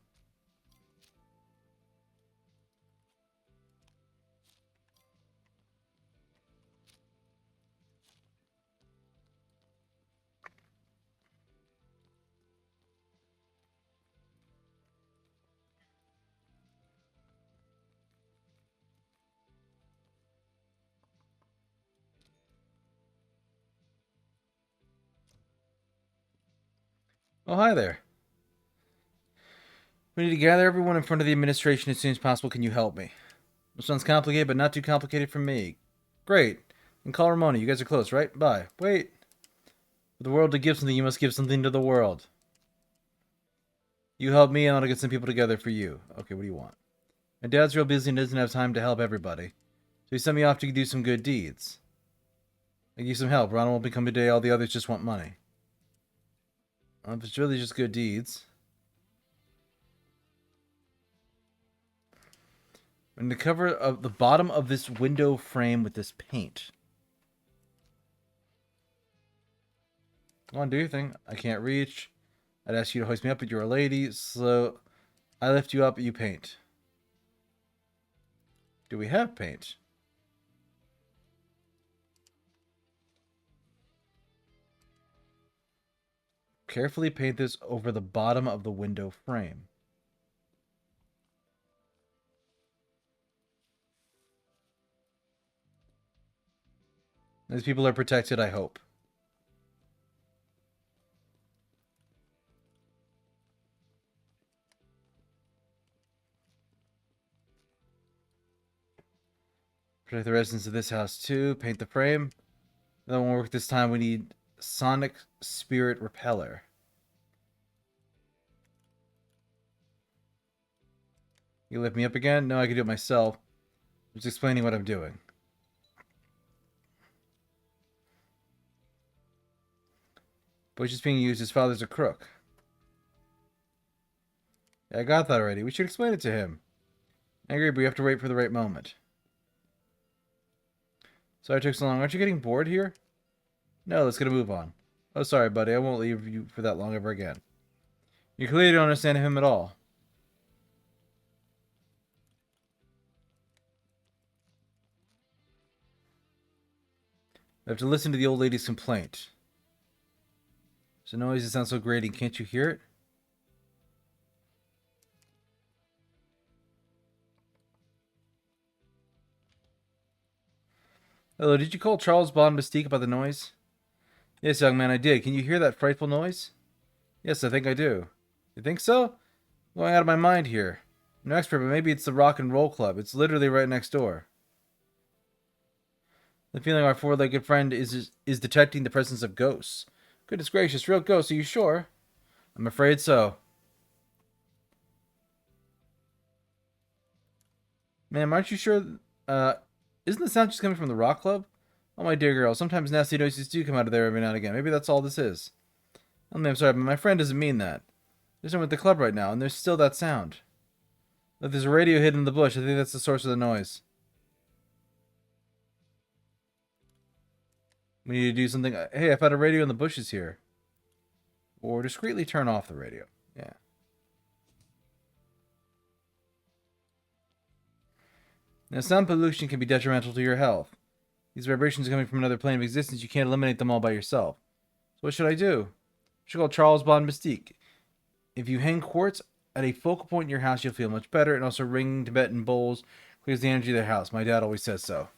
Speaker 2: Oh, hi there. We need to gather everyone in front of the administration as soon as possible. Can you help me? This sounds complicated, but not too complicated for me. Great. And call Ramona. You guys are close, right? Bye. Wait. For the world to give something, you must give something to the world. You help me, and I'll get some people together for you. Okay, what do you want? My dad's real busy and doesn't have time to help everybody. So he sent me off to do some good deeds. I give you some help. Ronald won't become today. All the others just want money. Well, if it's really just good deeds. And the cover of the bottom of this window frame with this paint. Come on, do your thing. I can't reach. I'd ask you to hoist me up, but you're a lady, so I lift you up, you paint. Do we have paint? Carefully paint this over the bottom of the window frame. These people are protected, I hope. Protect the residents of this house too. Paint the frame. That won't work this time. We need Sonic Spirit Repeller. You lift me up again? No, I can do it myself. I'm just explaining what I'm doing. Bush is being used. His father's a crook. Yeah, I got that already. We should explain it to him. I agree, but we have to wait for the right moment. Sorry it took so long. Aren't you getting bored here? No, let's get a move on. Oh, sorry, buddy. I won't leave you for that long ever again. You clearly don't understand him at all. I have to listen to the old lady's complaint. There's a noise that sounds so grating. Can't you hear it? Hello, did you call Charles Bond Mystique about the noise? Yes, young man, I did. Can you hear that frightful noise? Yes, I think I do. You think so? I'm going out of my mind here. I'm no expert, but maybe it's the Rock and Roll Club. It's literally right next door. The feeling our four-legged friend is detecting the presence of ghosts. Goodness gracious, real ghosts, are you sure? I'm afraid so. Ma'am, aren't you sure? Isn't the sound just coming from the rock club? Oh, my dear girl, sometimes nasty noises do come out of there every now and again. Maybe that's all this is. Oh, ma'am, sorry, but my friend doesn't mean that. There's someone at the club right now, and there's still that sound. Look, there's a radio hidden in the bush. I think that's the source of the noise. We need to do something. Hey, I found a radio in the bushes here. Or discreetly turn off the radio. Yeah. Now, sound pollution can be detrimental to your health. These vibrations are coming from another plane of existence. You can't eliminate them all by yourself. So what should I do? I should call Charles Bond Mystique. If you hang quartz at a focal point in your house, you'll feel much better. And also ringing Tibetan bowls clears the energy of the house. My dad always says so.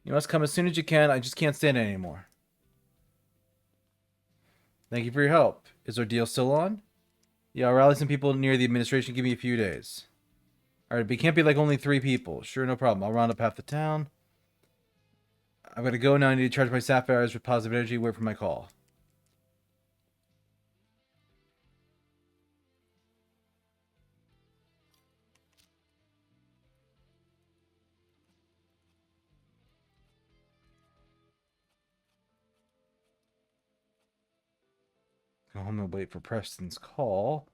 Speaker 2: You must come as soon as you can. I just can't stand it anymore. Thank you for your help. Is our deal still on? Yeah, I'll rally some people near the administration. Give me a few days. All right, but it can't be like only 3 people. Sure, no problem. I'll round up half the town. I'm gonna go now. I need to charge my sapphires with positive energy. Wait for my call. Go home and wait for Preston's call.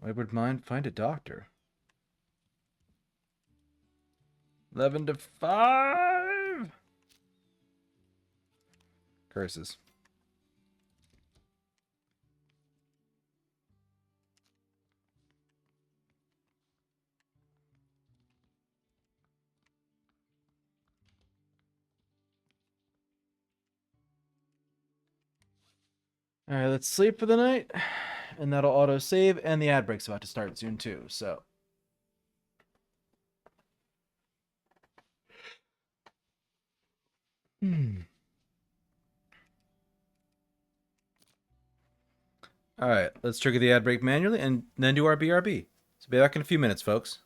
Speaker 2: I would mind find a doctor. 11 to 5. Curses. All right, let's sleep for the night, and that'll auto save. And the ad break's about to start soon too. So. All right, let's trigger the ad break manually and then do our BRB. So be back in a few minutes, folks.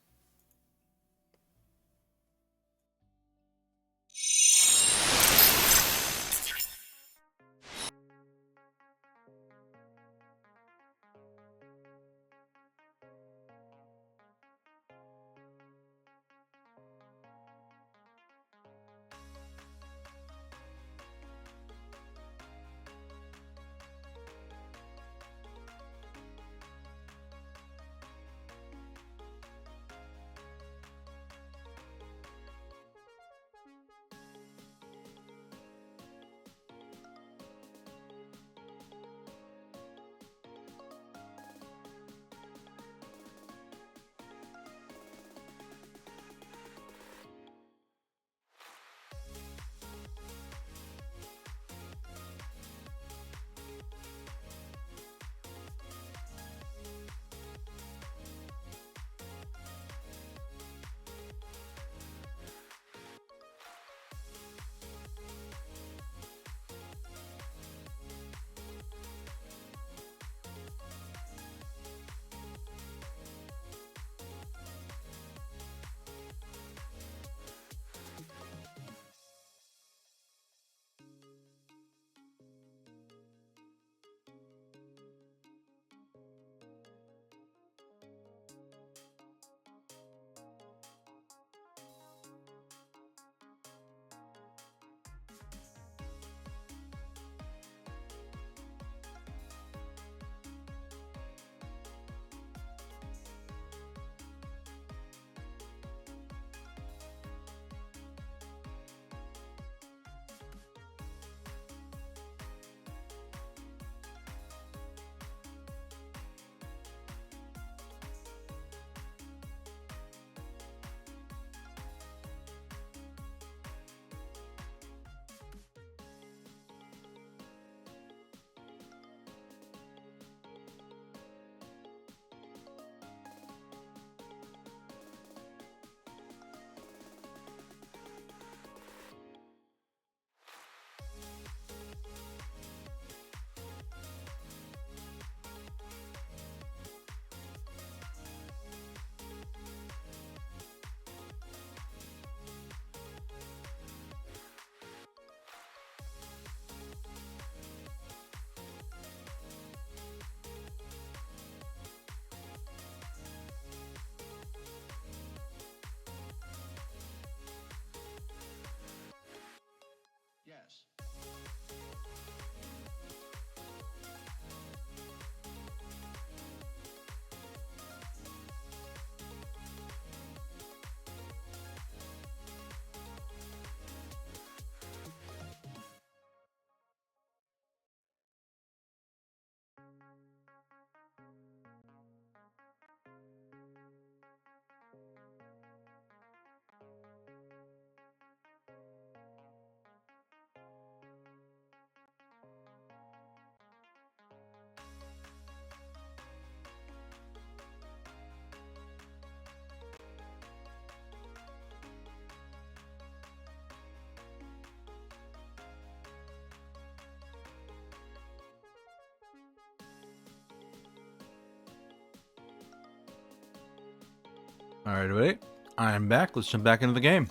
Speaker 2: Alright, wait. I'm back. Let's jump back into the game.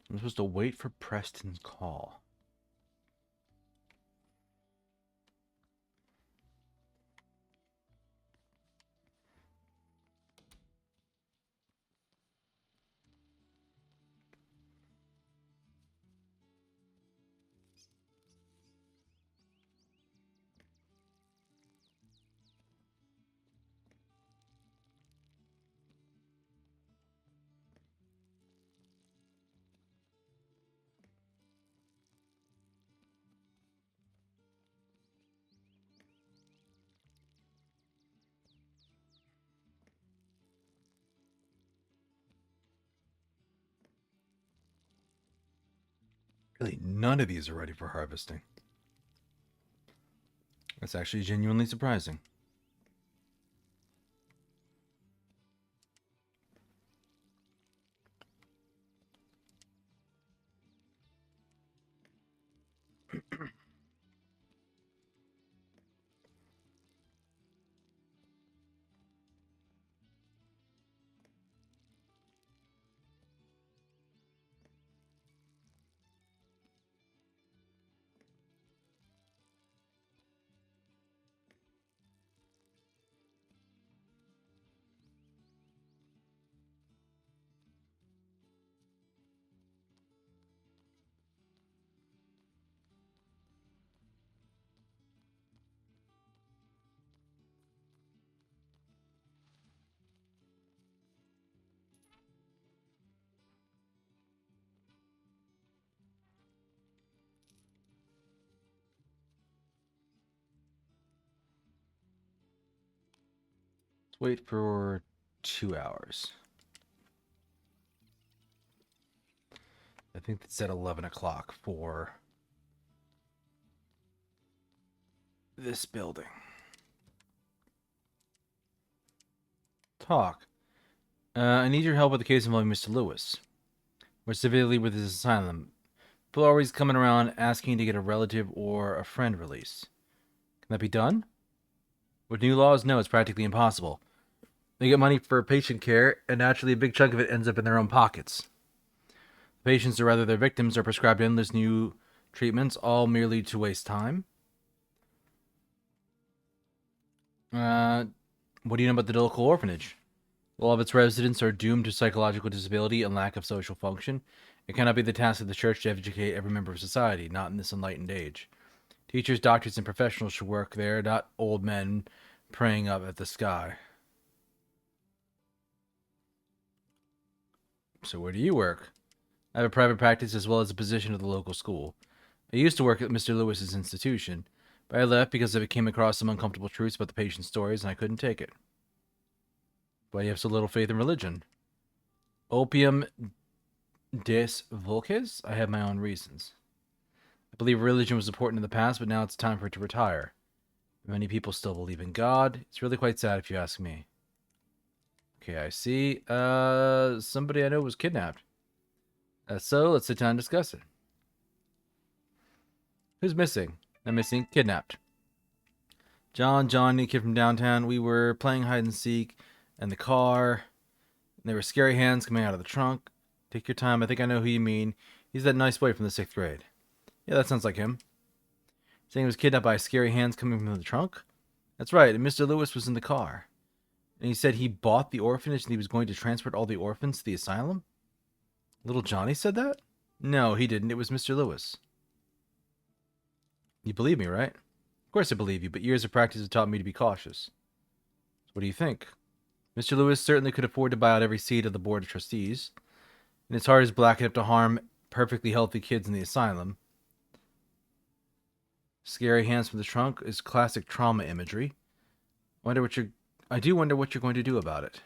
Speaker 2: I'm supposed to wait for Preston's call. Really, none of these are ready for harvesting. That's actually genuinely surprising. Let's wait for 2 hours. I think it's at 11 o'clock for this building. Talk. I need your help with the case involving Mr. Lewis. More severely with his asylum. People are always coming around asking to get a relative or a friend released. Can that be done? With new laws, no, it's practically impossible. They get money for patient care, and naturally a big chunk of it ends up in their own pockets. The patients, or rather their victims, are prescribed endless new treatments, all merely to waste time. What do you know about the local orphanage? All of its residents are doomed to psychological disability and lack of social function. It cannot be the task of the church to educate every member of society, not in this enlightened age. Teachers, doctors, and professionals should work there, not old men praying up at the sky. So where do you work? I have a private practice as well as a position at the local school. I used to work at Mr. Lewis's institution, but I left because I came across some uncomfortable truths about the patient's stories and I couldn't take it. Why do you have so little faith in religion? Opium des Volkes? I have my own reasons. I believe religion was important in the past, but now it's time for it to retire. Many people still believe in God. It's really quite sad if you ask me. Okay, I see. Somebody I know was kidnapped. So let's sit down and discuss it. Who's missing? I'm missing. Kidnapped. John, new kid from downtown. We were playing hide and seek in the car. And there were scary hands coming out of the trunk. Take your time. I think I know who you mean. He's that nice boy from the 6th grade. Yeah, that sounds like him. Saying he was kidnapped by scary hands coming from the trunk? That's right, and Mr. Lewis was in the car. And he said he bought the orphanage and he was going to transport all the orphans to the asylum? Little Johnny said that? No, he didn't. It was Mr. Lewis. You believe me, right? Of course I believe you, but years of practice have taught me to be cautious. So what do you think? Mr. Lewis certainly could afford to buy out every seat of the board of trustees. And his heart is black enough to harm perfectly healthy kids in the asylum. Scary hands from the trunk is classic trauma imagery. I do wonder what you're going to do about it.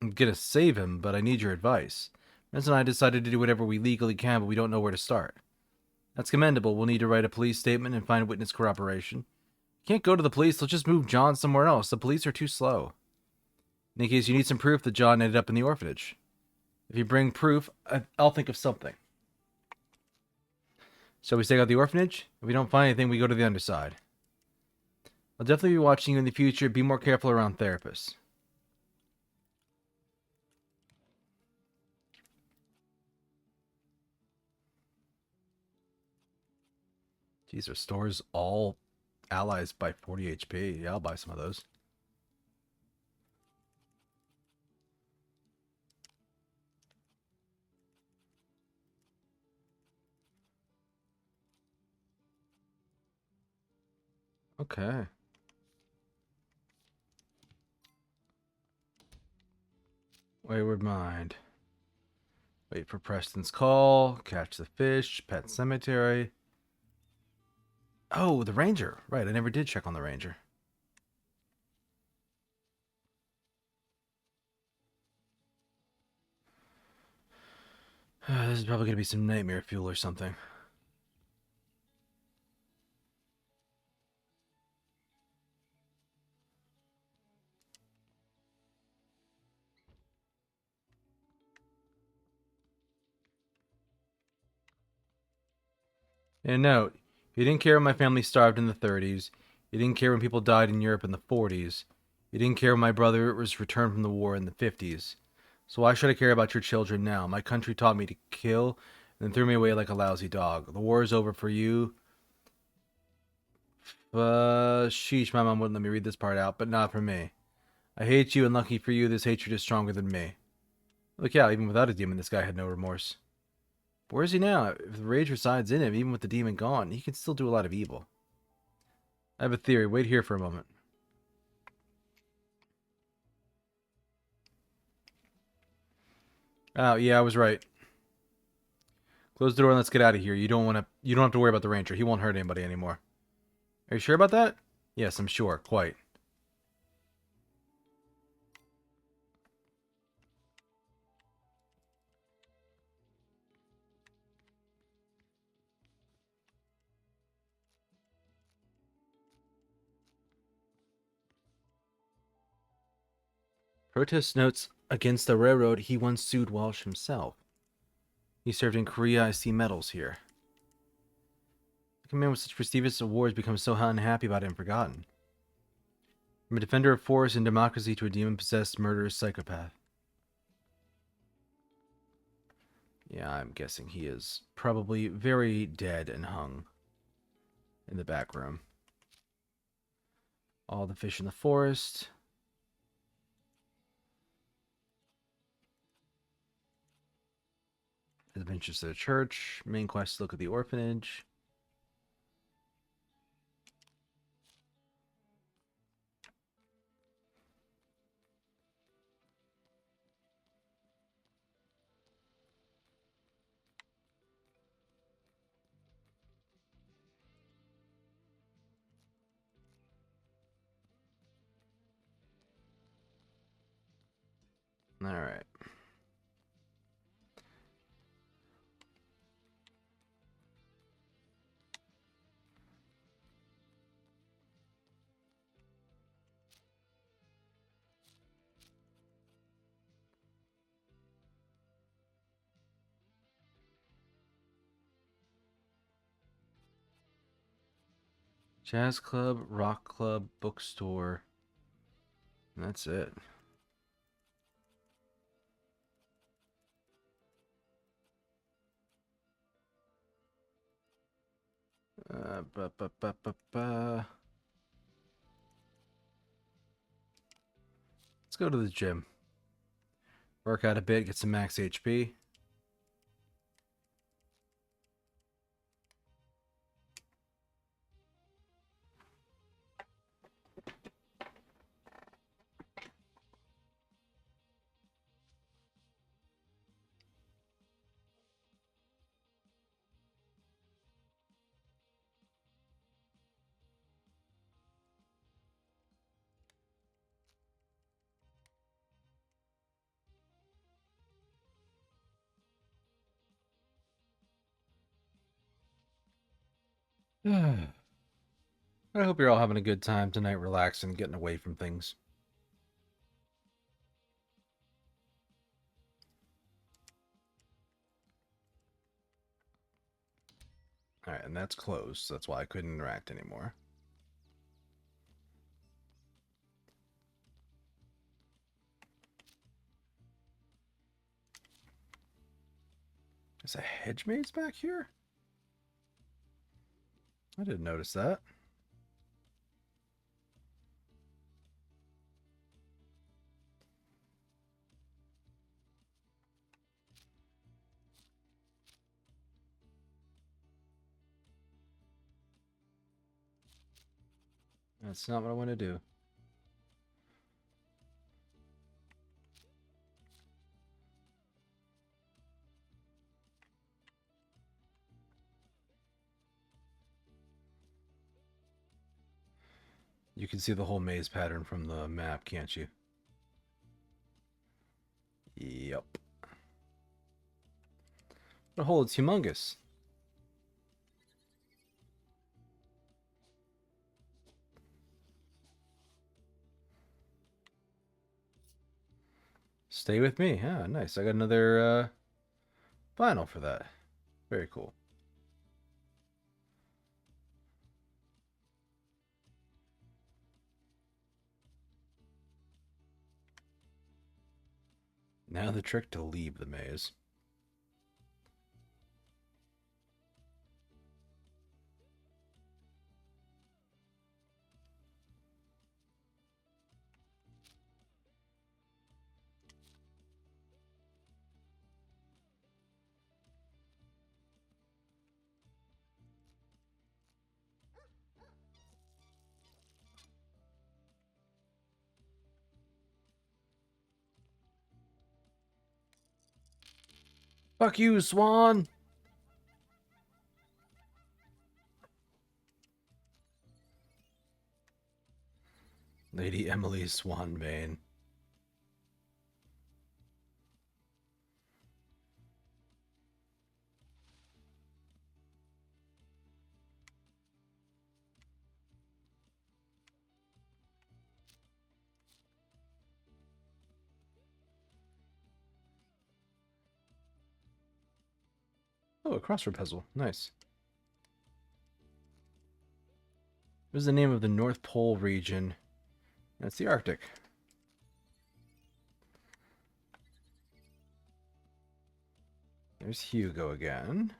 Speaker 2: I'm gonna save him, but I need your advice. Rens and I decided to do whatever we legally can, but we don't know where to start. That's commendable. We'll need to write a police statement and find witness corroboration. Can't go to the police. They'll just move John somewhere else. The police are too slow. In any case, you need some proof that John ended up in the orphanage. If you bring proof, I'll think of something. So we stake out the orphanage. If we don't find anything, we go to the underside. I'll definitely be watching you in the future. Be more careful around therapists. Jeez, restores all allies by 40 HP. Yeah, I'll buy some of those. Okay. Wayward Mind. Wait for Preston's call. Catch the fish. Pet cemetery. Oh, the ranger. Right, I never did check on the ranger. This is probably going to be some nightmare fuel or something. And note, you didn't care when my family starved in the 30s. You didn't care when people died in Europe in the 40s. You didn't care when my brother was returned from the war in the 50s. So why should I care about your children now? My country taught me to kill and then threw me away like a lousy dog. The war is over for you. Sheesh, my mom wouldn't let me read this part out, but not for me. I hate you, and lucky for you, this hatred is stronger than me. Look out, even without a demon, this guy had no remorse. But where is he now? If the rage resides in him, even with the demon gone, he can still do a lot of evil. I have a theory. Wait here for a moment. Oh, yeah, I was right. Close the door and let's get out of here. You don't have to worry about the ranger. He won't hurt anybody anymore. Are you sure about that? Yes, I'm sure. Quite. Protest notes against the railroad. He once sued Walsh himself. He served in Korea. I see medals here. Like a man with such prestigious awards becomes so unhappy about it and forgotten. From a defender of force and democracy to a demon-possessed murderous psychopath. Yeah, I'm guessing he is probably very dead and hung in the back room. All the fish in the forest. Adventures to the church. Main quest, look at the orphanage. Alright. Jazz club, rock club, bookstore. And that's it. Ba, ba, ba, ba, ba. Let's go to the gym. Work out a bit, get some max HP. I hope you're all having a good time tonight, relaxing, getting away from things. Alright, and that's closed, so that's why I couldn't interact anymore. There's a hedge maze back here? I didn't notice that. That's not what I want to do. You can see the whole maze pattern from the map, can't you? Yep. The hole is humongous. Stay with me. Ah, nice. I got another vinyl for that. Very cool. Now the trick to leave the maze. Fuck you, Swan! Lady Emily Swanbane. Oh, a crossword puzzle. Nice. What is the name of the North Pole region? That's the Arctic. There's Hugo again.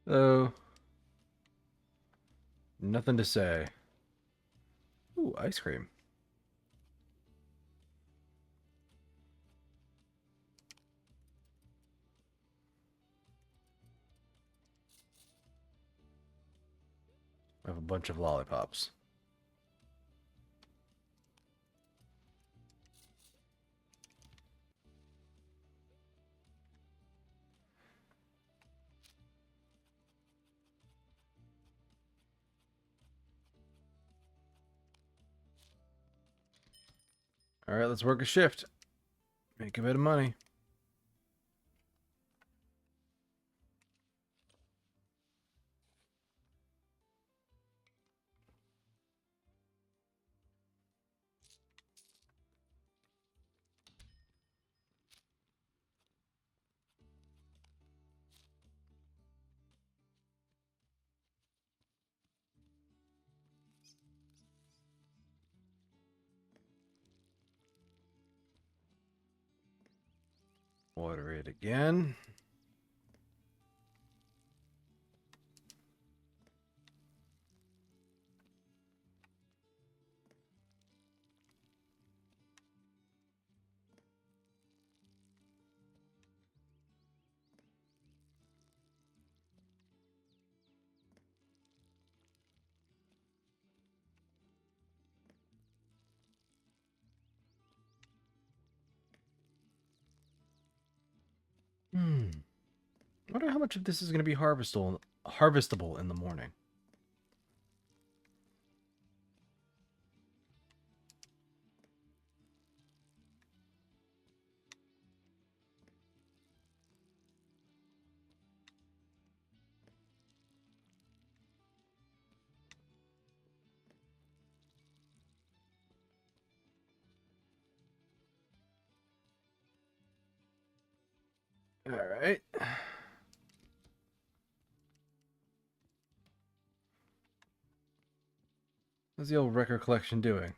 Speaker 2: Oh. Nothing to say. Ooh, ice cream. I have a bunch of lollipops. Alright, let's work a shift. Make a bit of money. Water it again. I wonder how much of this is going to be harvestable in the morning. Alright. How's the old record collection doing?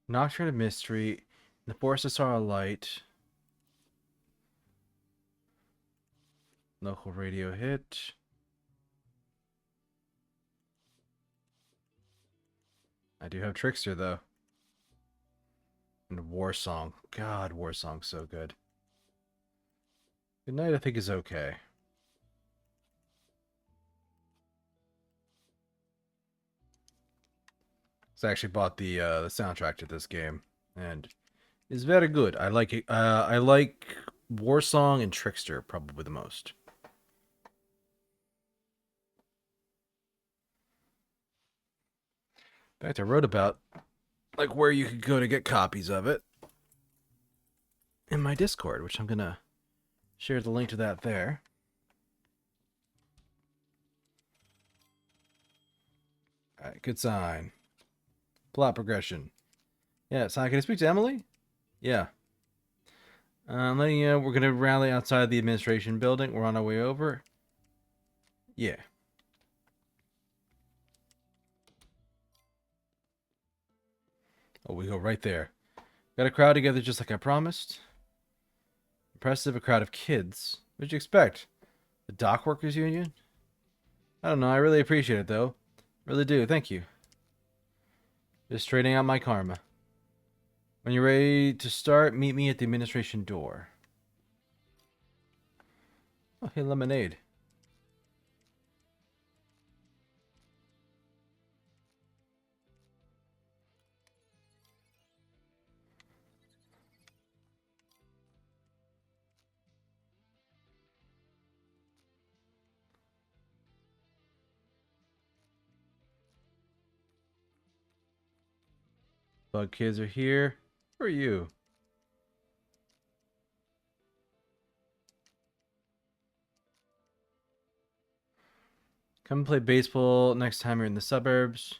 Speaker 2: Nocturne of Mystery, The Forest of Sorrow Light, local radio hit. I do have Trickster though. And War Song. God, War Song's so good. Good Night I think is okay. So I actually bought the soundtrack to this game, and it's very good. I like it. I like War Song and Trickster probably the most. In fact, I wrote about like where you could go to get copies of it in my Discord, which I'm gonna share the link to that there. All right, good sign. Plot progression. Yes, hi, can I speak to Emily? Yeah. I'm letting you know we're going to rally outside the administration building. We're on our way over. Yeah. Oh, we go right there. Got a crowd together just like I promised. Impressive, a crowd of kids. What'd you expect? The dock workers union? I don't know, I really appreciate it though. Really do, thank you. Just trading out my karma. When you're ready to start, meet me at the administration door. Oh, hey, lemonade. Bug kids are here. Who are you? Come play baseball next time you're in the suburbs.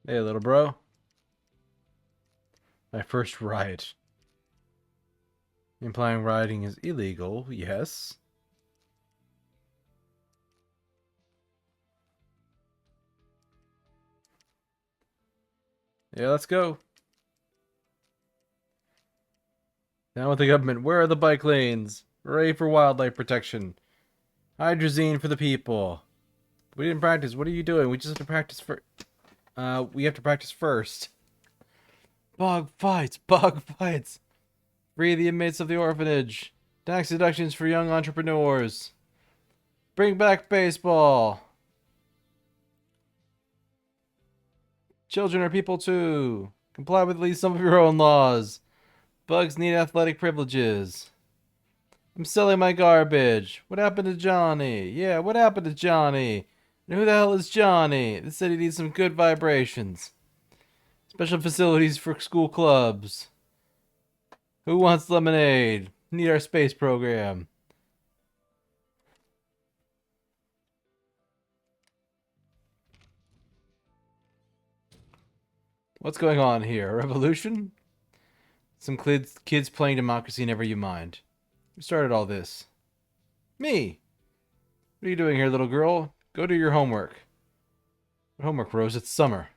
Speaker 2: Hey, little bro. My first riot. Implying rioting is illegal, yes. Yeah, let's go. Down with the government. Where are the bike lanes? Hooray for wildlife protection. Hydrazine for the people. We didn't practice. What are you doing? We just have to practice for. We have to practice first. Bug fights. Bug fights. Free the inmates of the orphanage. Tax deductions for young entrepreneurs. Bring back baseball. Children are people too. Comply with at least some of your own laws. Bugs need athletic privileges. I'm selling my garbage. What happened to Johnny? Yeah, what happened to Johnny? And who the hell is Johnny? This city needs some good vibrations. Special facilities for school clubs. Who wants lemonade? Need our space program. What's going on here? A revolution? Some kids playing democracy, never you mind. Who started all this? Me. What are you doing here, little girl? Go do your homework. What homework, Rose? It's summer.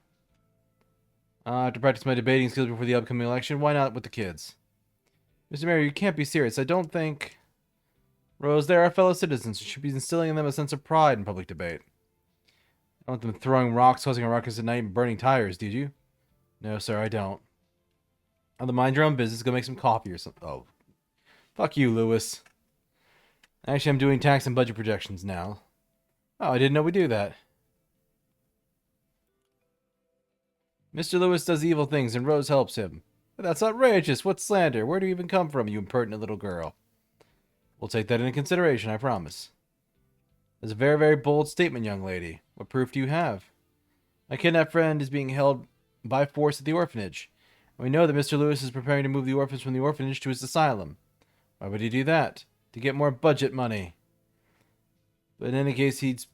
Speaker 2: I have to practice my debating skills before the upcoming election. Why not with the kids? Mr. Mayor, you can't be serious. I don't think... Rose, they're our fellow citizens. You should be instilling in them a sense of pride in public debate. I don't want them throwing rocks, causing a ruckus at night, and burning tires, did you? No, sir, I don't. I'll mind your own business. Go make some coffee or something. Oh. Fuck you, Lewis. Actually, I'm doing tax and budget projections now. Oh, I didn't know we do that. Mr. Lewis does evil things and Rose helps him. But that's outrageous. What slander? Where do you even come from, you impertinent little girl? We'll take that into consideration, I promise. That's a very, very bold statement, young lady. What proof do you have? My kidnapped friend is being held by force at the orphanage. And we know that Mr. Lewis is preparing to move the orphans from the orphanage to his asylum. Why would he do that? To get more budget money. But in any case, he'd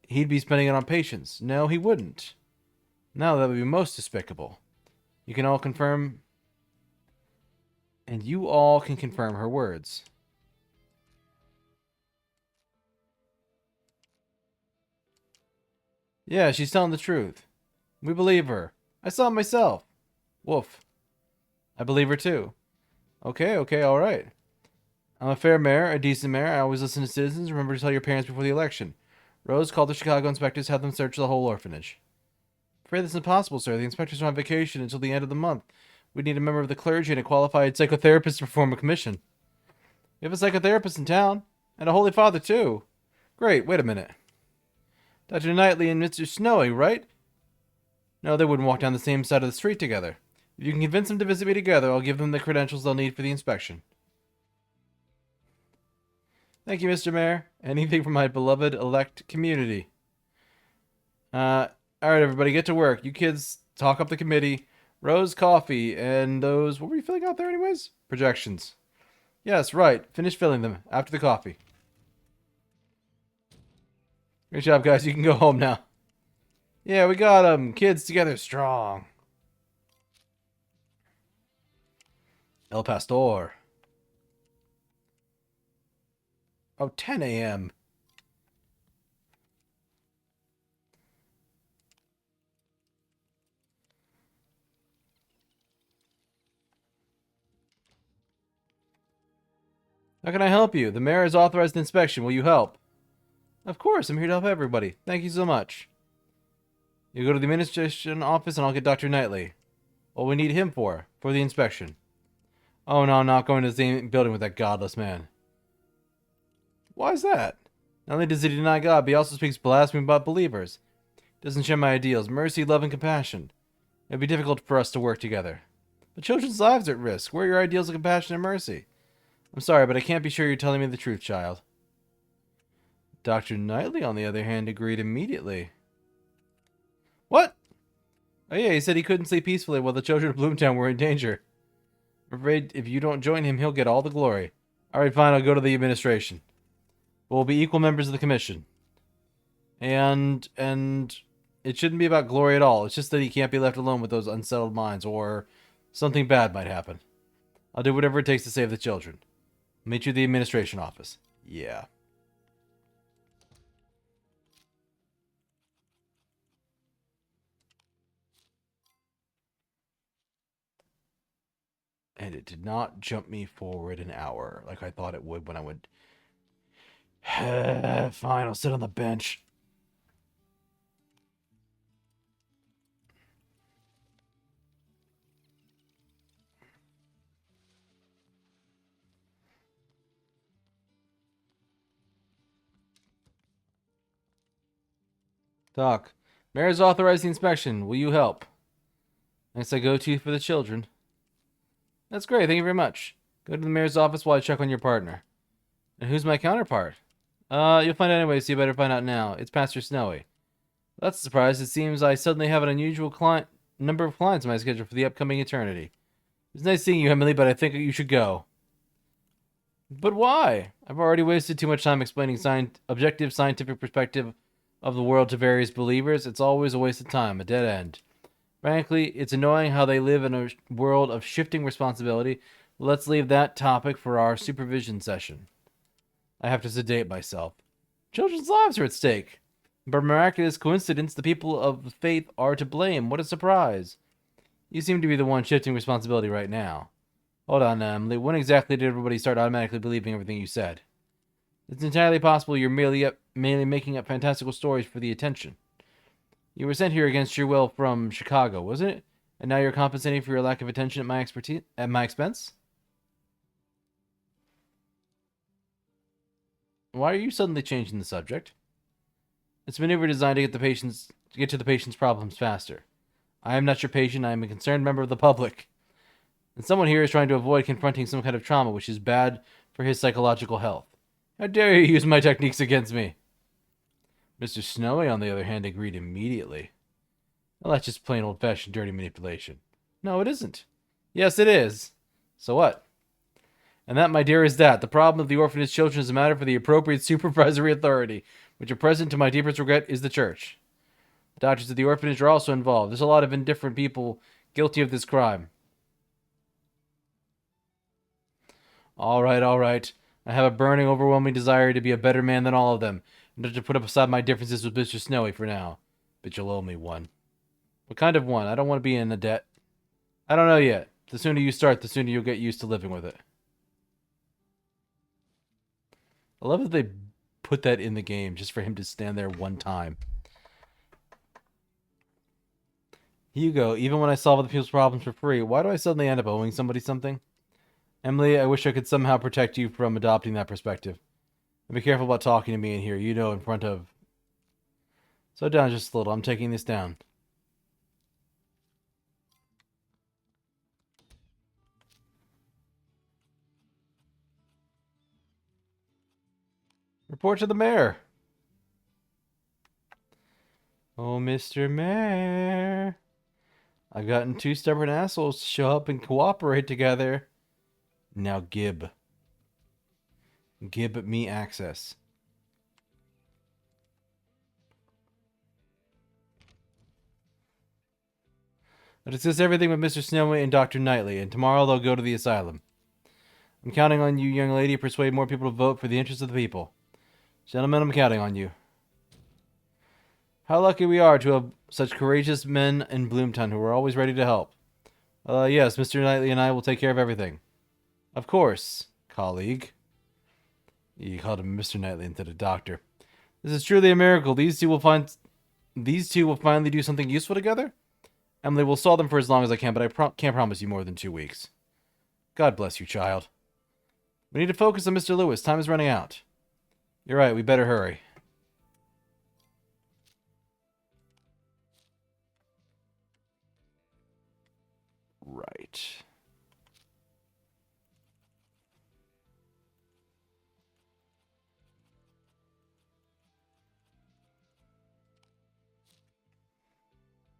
Speaker 2: be spending it on patients. No, he wouldn't. No, that would be most despicable. You can all confirm... And you all can confirm her words. Yeah, she's telling the truth. We believe her. I saw it myself. Woof. I believe her too. Okay, alright. I'm a fair mayor, a decent mayor. I always listen to citizens. Remember to tell your parents before the election. Rose, called the Chicago inspectors, have them search the whole orphanage. I'm afraid this is impossible, sir. The inspectors are on vacation until the end of the month. We need a member of the clergy and a qualified psychotherapist to perform a commission. We have a psychotherapist in town. And a Holy Father, too. Great, wait a minute. Dr. Knightley and Mr. Snowy, right? No, they wouldn't walk down the same side of the street together. If you can convince them to visit me together, I'll give them the credentials they'll need for the inspection. Thank you, Mr. Mayor. Anything for my beloved elect community. Alright, everybody, get to work. You kids, talk up the committee. Rose, coffee, and those... What were you filling out there anyways? Projections. Yes, right. Finish filling them after the coffee. Great job, guys. You can go home now. Yeah, we got them. Kids together strong. El Pastor. Oh, 10 a.m. How can I help you? The mayor has authorized the inspection. Will you help? Of course, I'm here to help everybody. Thank you so much. You go to the administration office and I'll get Dr. Knightley. What we need him for? For the inspection. Oh no, I'm not going to the same building with that godless man. Why is that? Not only does he deny God, but he also speaks blasphemy about believers. He doesn't share my ideals, mercy, love, and compassion. It would be difficult for us to work together. But children's lives are at risk. Where are your ideals of compassion and mercy? I'm sorry, but I can't be sure you're telling me the truth, child. Dr. Knightley, on the other hand, agreed immediately. What? Oh yeah, he said he couldn't sleep peacefully while the children of Bloomtown were in danger. I'm afraid if you don't join him, he'll get all the glory. Alright, fine, I'll go to the administration. We'll be equal members of the commission. And it shouldn't be about glory at all. It's just that he can't be left alone with those unsettled minds, or something bad might happen. I'll do whatever it takes to save the children. Meet you at the administration office. Yeah. And it did not jump me forward an hour like I thought it would when I went... Fine, I'll sit on the bench. Doc, Mayor's authorized the inspection. Will you help? Nice I go to for the children. That's great, thank you very much. Go to the mayor's office while I check on your partner. And who's my counterpart? You'll find out anyway, so you better find out now. It's Pastor Snowy. That's a surprise. It seems I suddenly have an unusual number of clients on my schedule for the upcoming eternity. It's nice seeing you, Emily, but I think you should go. But why? I've already wasted too much time explaining objective scientific perspective of the world to various believers. It's always a waste of time, a dead end. Frankly, it's annoying how they live in a world of shifting responsibility. Let's leave that topic for our supervision session. I have to sedate myself. Children's lives are at stake. By miraculous coincidence, the people of faith are to blame. What a surprise. You seem to be the one shifting responsibility right now. Hold on, Emily. When exactly did everybody start automatically believing everything you said? It's entirely possible you're merely making up fantastical stories for the attention. You were sent here against your will from Chicago, wasn't it? And now you're compensating for your lack of attention at my expense? Why are you suddenly changing the subject? It's a maneuver designed to get to the patient's problems faster. I am not your patient, I am a concerned member of the public. And someone here is trying to avoid confronting some kind of trauma which is bad for his psychological health. How dare you use my techniques against me? Mr. Snowy, on the other hand, agreed immediately. Well, that's just plain old-fashioned dirty manipulation. No, it isn't. Yes, it is. So what? And that, my dear, is that. The problem of the orphanage children is a matter for the appropriate supervisory authority, which at present, to my deepest regret, is the church. The doctors of the orphanage are also involved. There's a lot of indifferent people guilty of this crime. All right, all right. I have a burning, overwhelming desire to be a better man than all of them, and to put up aside my differences with Mr. Snowy for now. But you'll owe me one. What kind of one? I don't want to be in a debt. I don't know yet. The sooner you start, the sooner you'll get used to living with it. I love that they put that in the game just for him to stand there one time. Hugo, even when I solve other people's problems for free, why do I suddenly end up owing somebody something? Emily, I wish I could somehow protect you from adopting that perspective. And be careful about talking to me in here, you know, in front of... Slow down just a little, I'm taking this down. Report to the mayor. Oh, Mr. Mayor. I've gotten two stubborn assholes to show up and cooperate together. Now Gib. Give me access. I'll discuss everything with Mr. Snowy and Dr. Knightley, and tomorrow they'll go to the asylum. I'm counting on you, young lady, to persuade more people to vote for the interests of the people. Gentlemen, I'm counting on you. How lucky we are to have such courageous men in Bloomtown who are always ready to help. Yes, Mr. Knightley and I will take care of everything. Of course, colleague. You called him Mr. Knightley instead of Doctor. This is truly a miracle. These two will finally do something useful together. Emily will stall them for as long as I can, but I can't promise you more than 2 weeks. God bless you, child. We need to focus on Mr. Lewis. Time is running out. You're right, we better hurry. Right.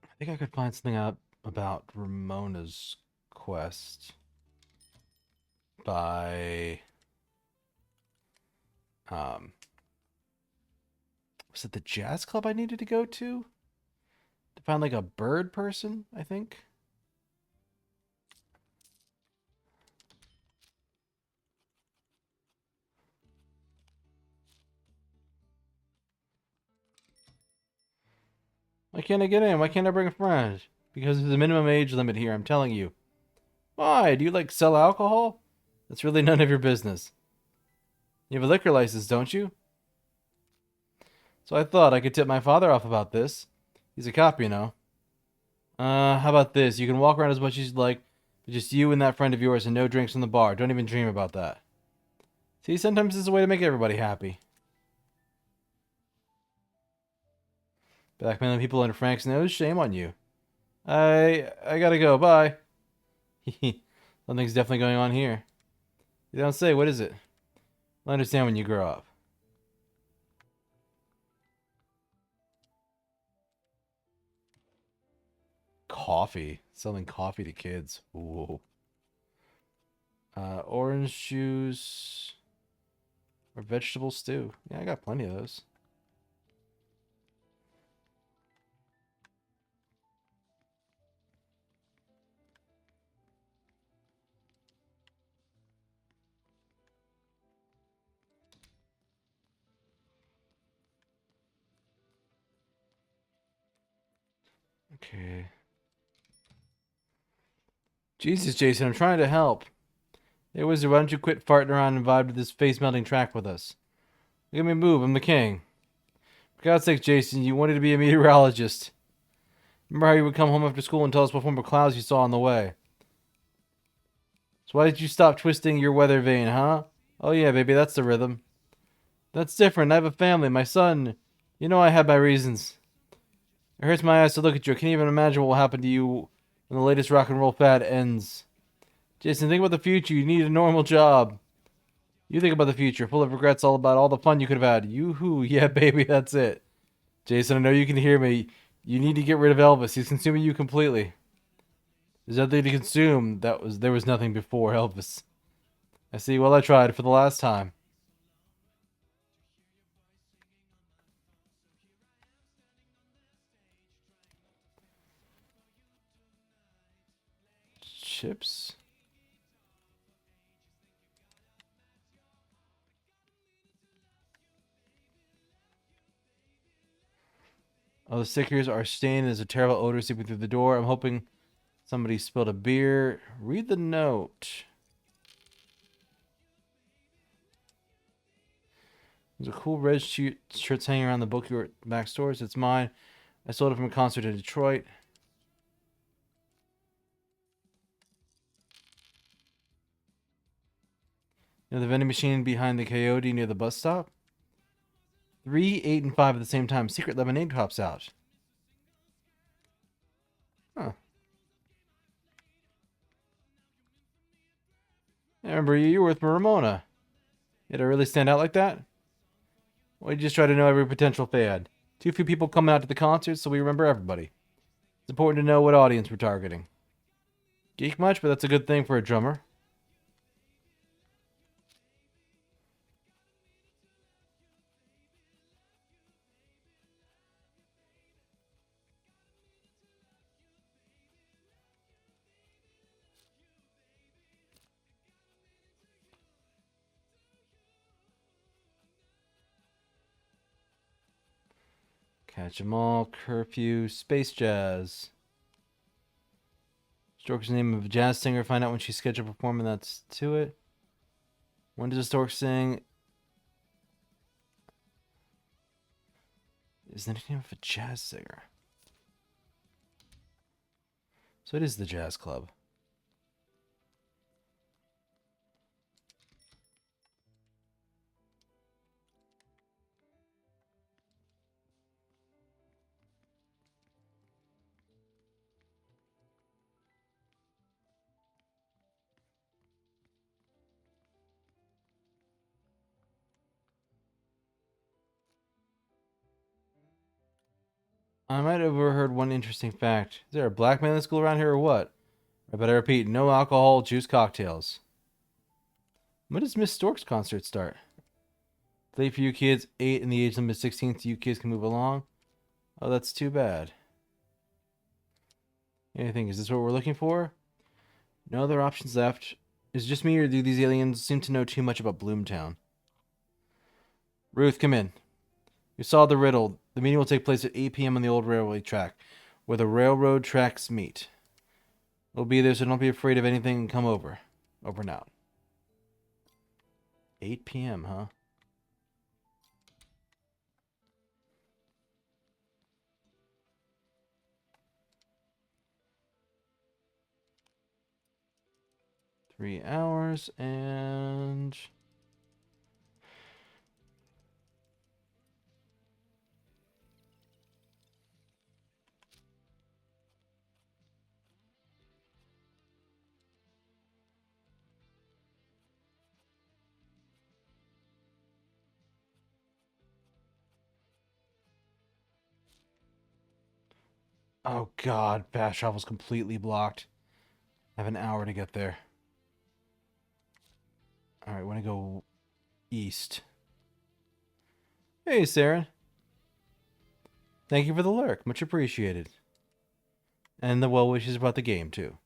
Speaker 2: I think I could find something out about Ramona's quest by was it the jazz club I needed to go to find like a bird person, I think. Why can't I get in? Why can't I bring a friend? Because there's a minimum age limit here, I'm telling you. Why? Do you like sell alcohol? That's really none of your business. You have a liquor license, don't you? So I thought I could tip my father off about this. He's a cop, you know. How about this? You can walk around as much as you'd like, but just you and that friend of yours and no drinks from the bar. Don't even dream about that. See, sometimes it's a way to make everybody happy. Blackmailing people under Frank's nose? Shame on you. I gotta go. Bye. Something's definitely going on here. You don't say. What is it? I'll understand when you grow up. Coffee. Selling coffee to kids. Ooh. Orange juice. Or vegetable stew. Yeah, I got plenty of those. Okay. Jesus, Jason, I'm trying to help. Hey, Wizard, why don't you quit farting around and vibe to this face-melting track with us? Look at me move, I'm the king. For God's sake, Jason, you wanted to be a meteorologist. Remember how you would come home after school and tell us what form of clouds you saw on the way? So why did you stop twisting your weather vane, huh? Oh yeah, baby, that's the rhythm. That's different, I have a family, my son. You know I have my reasons. It hurts my eyes to look at you. I can't even imagine what will happen to you when the latest rock and roll fad ends. Jason, think about the future. You need a normal job. You think about the future, full of regrets all about all the fun you could have had. Yoo-hoo. Yeah, baby, that's it. Jason, I know you can hear me. You need to get rid of Elvis. He's consuming you completely. There's nothing to consume. There was nothing before Elvis. I see. Well, I tried for the last time. Chips. Oh, the stickers are stained. There's a terrible odor seeping through the door. I'm hoping somebody spilled a beer. Read the note. There's a cool red shirts hanging around the bookstore back stores. It's mine. I sold it from a concert in Detroit. You know the vending machine behind the Coyote near the bus stop? 3, 8, and 5 at the same time. Secret lemonade pops out. Huh. I remember you were with Ramona. Did I really stand out like that? Well, you just try to know every potential fan. Too few people coming out to the concert, so we remember everybody. It's important to know what audience we're targeting. Geek much, but that's a good thing for a drummer. Catch 'em all, curfew, space jazz. Stork's the name of a jazz singer. Find out when she's scheduled to perform, and that's to it. When does a stork sing? Is the name of a jazz singer? So it is the jazz club. I might have overheard one interesting fact. Is there a black man in school around here or what? I better repeat, no alcohol, juice cocktails. When does Miss Stork's concert start? Late for you kids, 8 and the age limit is 16, so you kids can move along. Oh, that's too bad. Anything, is this what we're looking for? No other options left. Is it just me or do these aliens seem to know too much about Bloomtown? Ruth, come in. You saw the riddle. The meeting will take place at 8 p.m. on the old railway track, where the railroad tracks meet. We'll be there, so don't be afraid of anything and come over. Over and out. 8 p.m., huh? Three hours and... Oh god, fast travel's completely blocked. I have an hour to get there. Alright, want to go east. Hey, Saren. Thank you for the lurk. Much appreciated. And the well wishes about the game, too.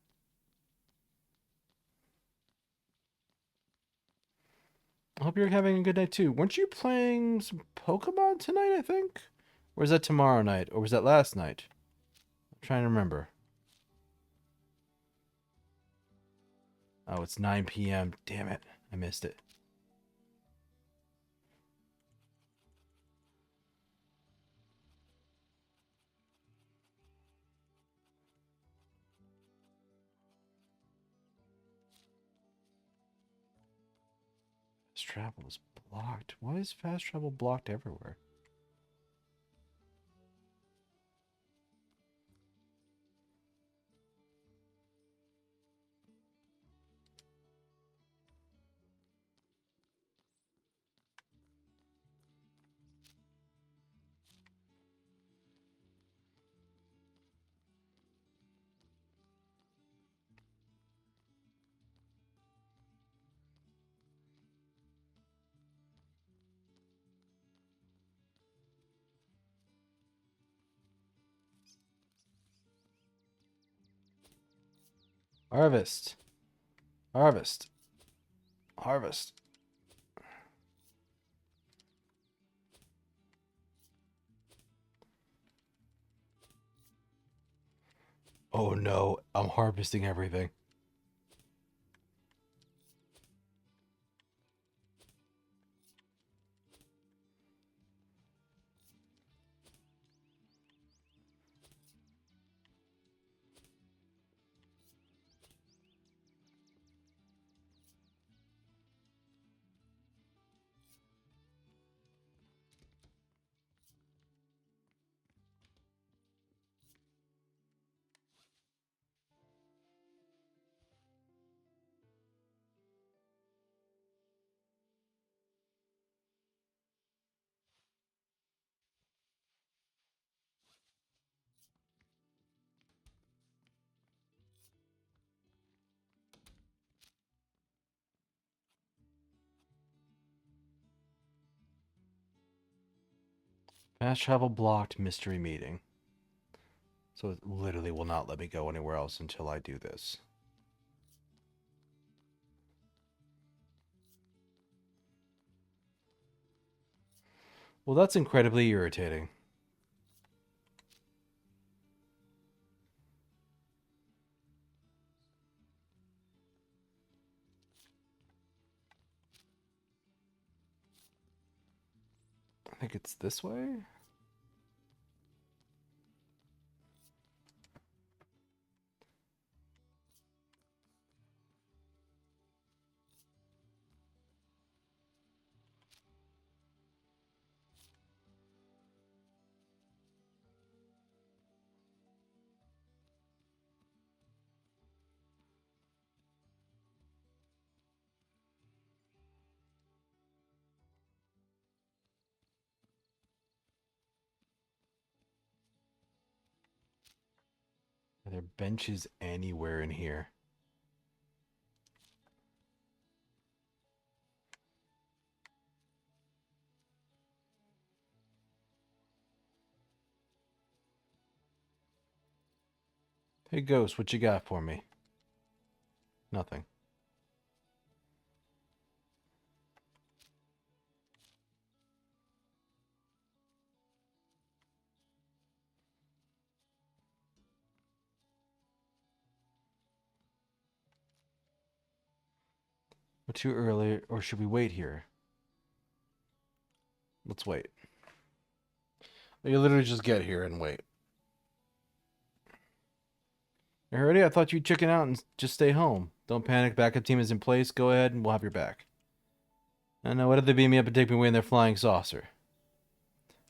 Speaker 2: I hope you're having a good night, too. Weren't you playing some Pokemon tonight, I think? Or was that tomorrow night? Or was that last night? I'm trying to remember. Oh, it's 9 p.m. Damn it. I missed it. Fast travel is blocked. Why is fast travel blocked everywhere? Harvest. Harvest. Harvest. Oh no, I'm harvesting everything. Fast travel blocked mystery meeting. So it literally will not let me go anywhere else until I do this. Well, that's incredibly irritating. I think it's this way? Are there benches anywhere in here? Hey, Ghost, what you got for me? Nothing. We're too early, or should we wait here? Let's wait. You literally just get here and wait. You ready? I thought you'd chicken out and just stay home. Don't panic. Backup team is in place. Go ahead and we'll have your back. I know. What if they beam me up and take me away in their flying saucer?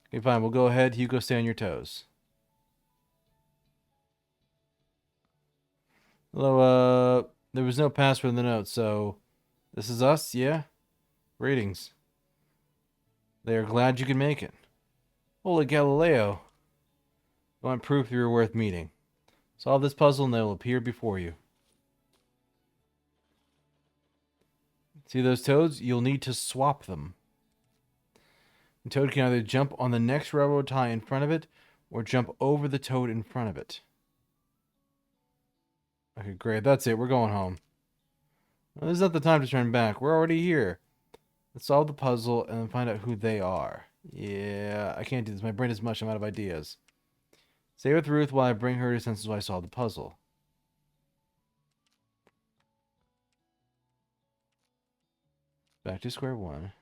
Speaker 2: Okay, fine. We'll go ahead. You go stay on your toes. Hello, there was no password in the note, so this is us, yeah? Ratings. They are glad you could make it. Holy Galileo. You want proof you were worth meeting. Solve this puzzle and they will appear before you. See those toads? You'll need to swap them. The toad can either jump on the next railroad tie in front of it, or jump over the toad in front of it. Okay, great. That's it. We're going home. Well, this is not the time to turn back. We're already here. Let's solve the puzzle and then find out who they are. Yeah, I can't do this. My brain is mush. I'm out of ideas. Stay with Ruth while I bring her to senses while I solve the puzzle. Back to square one.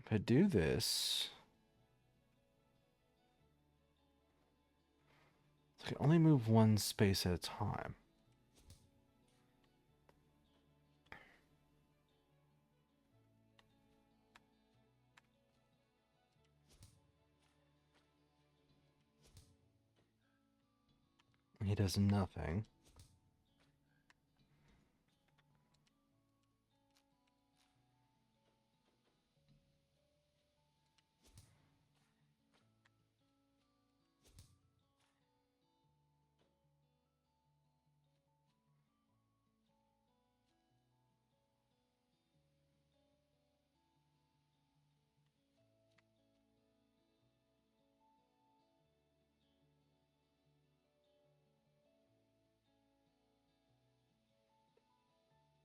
Speaker 2: If I do this, I can only move one space at a time. He does nothing.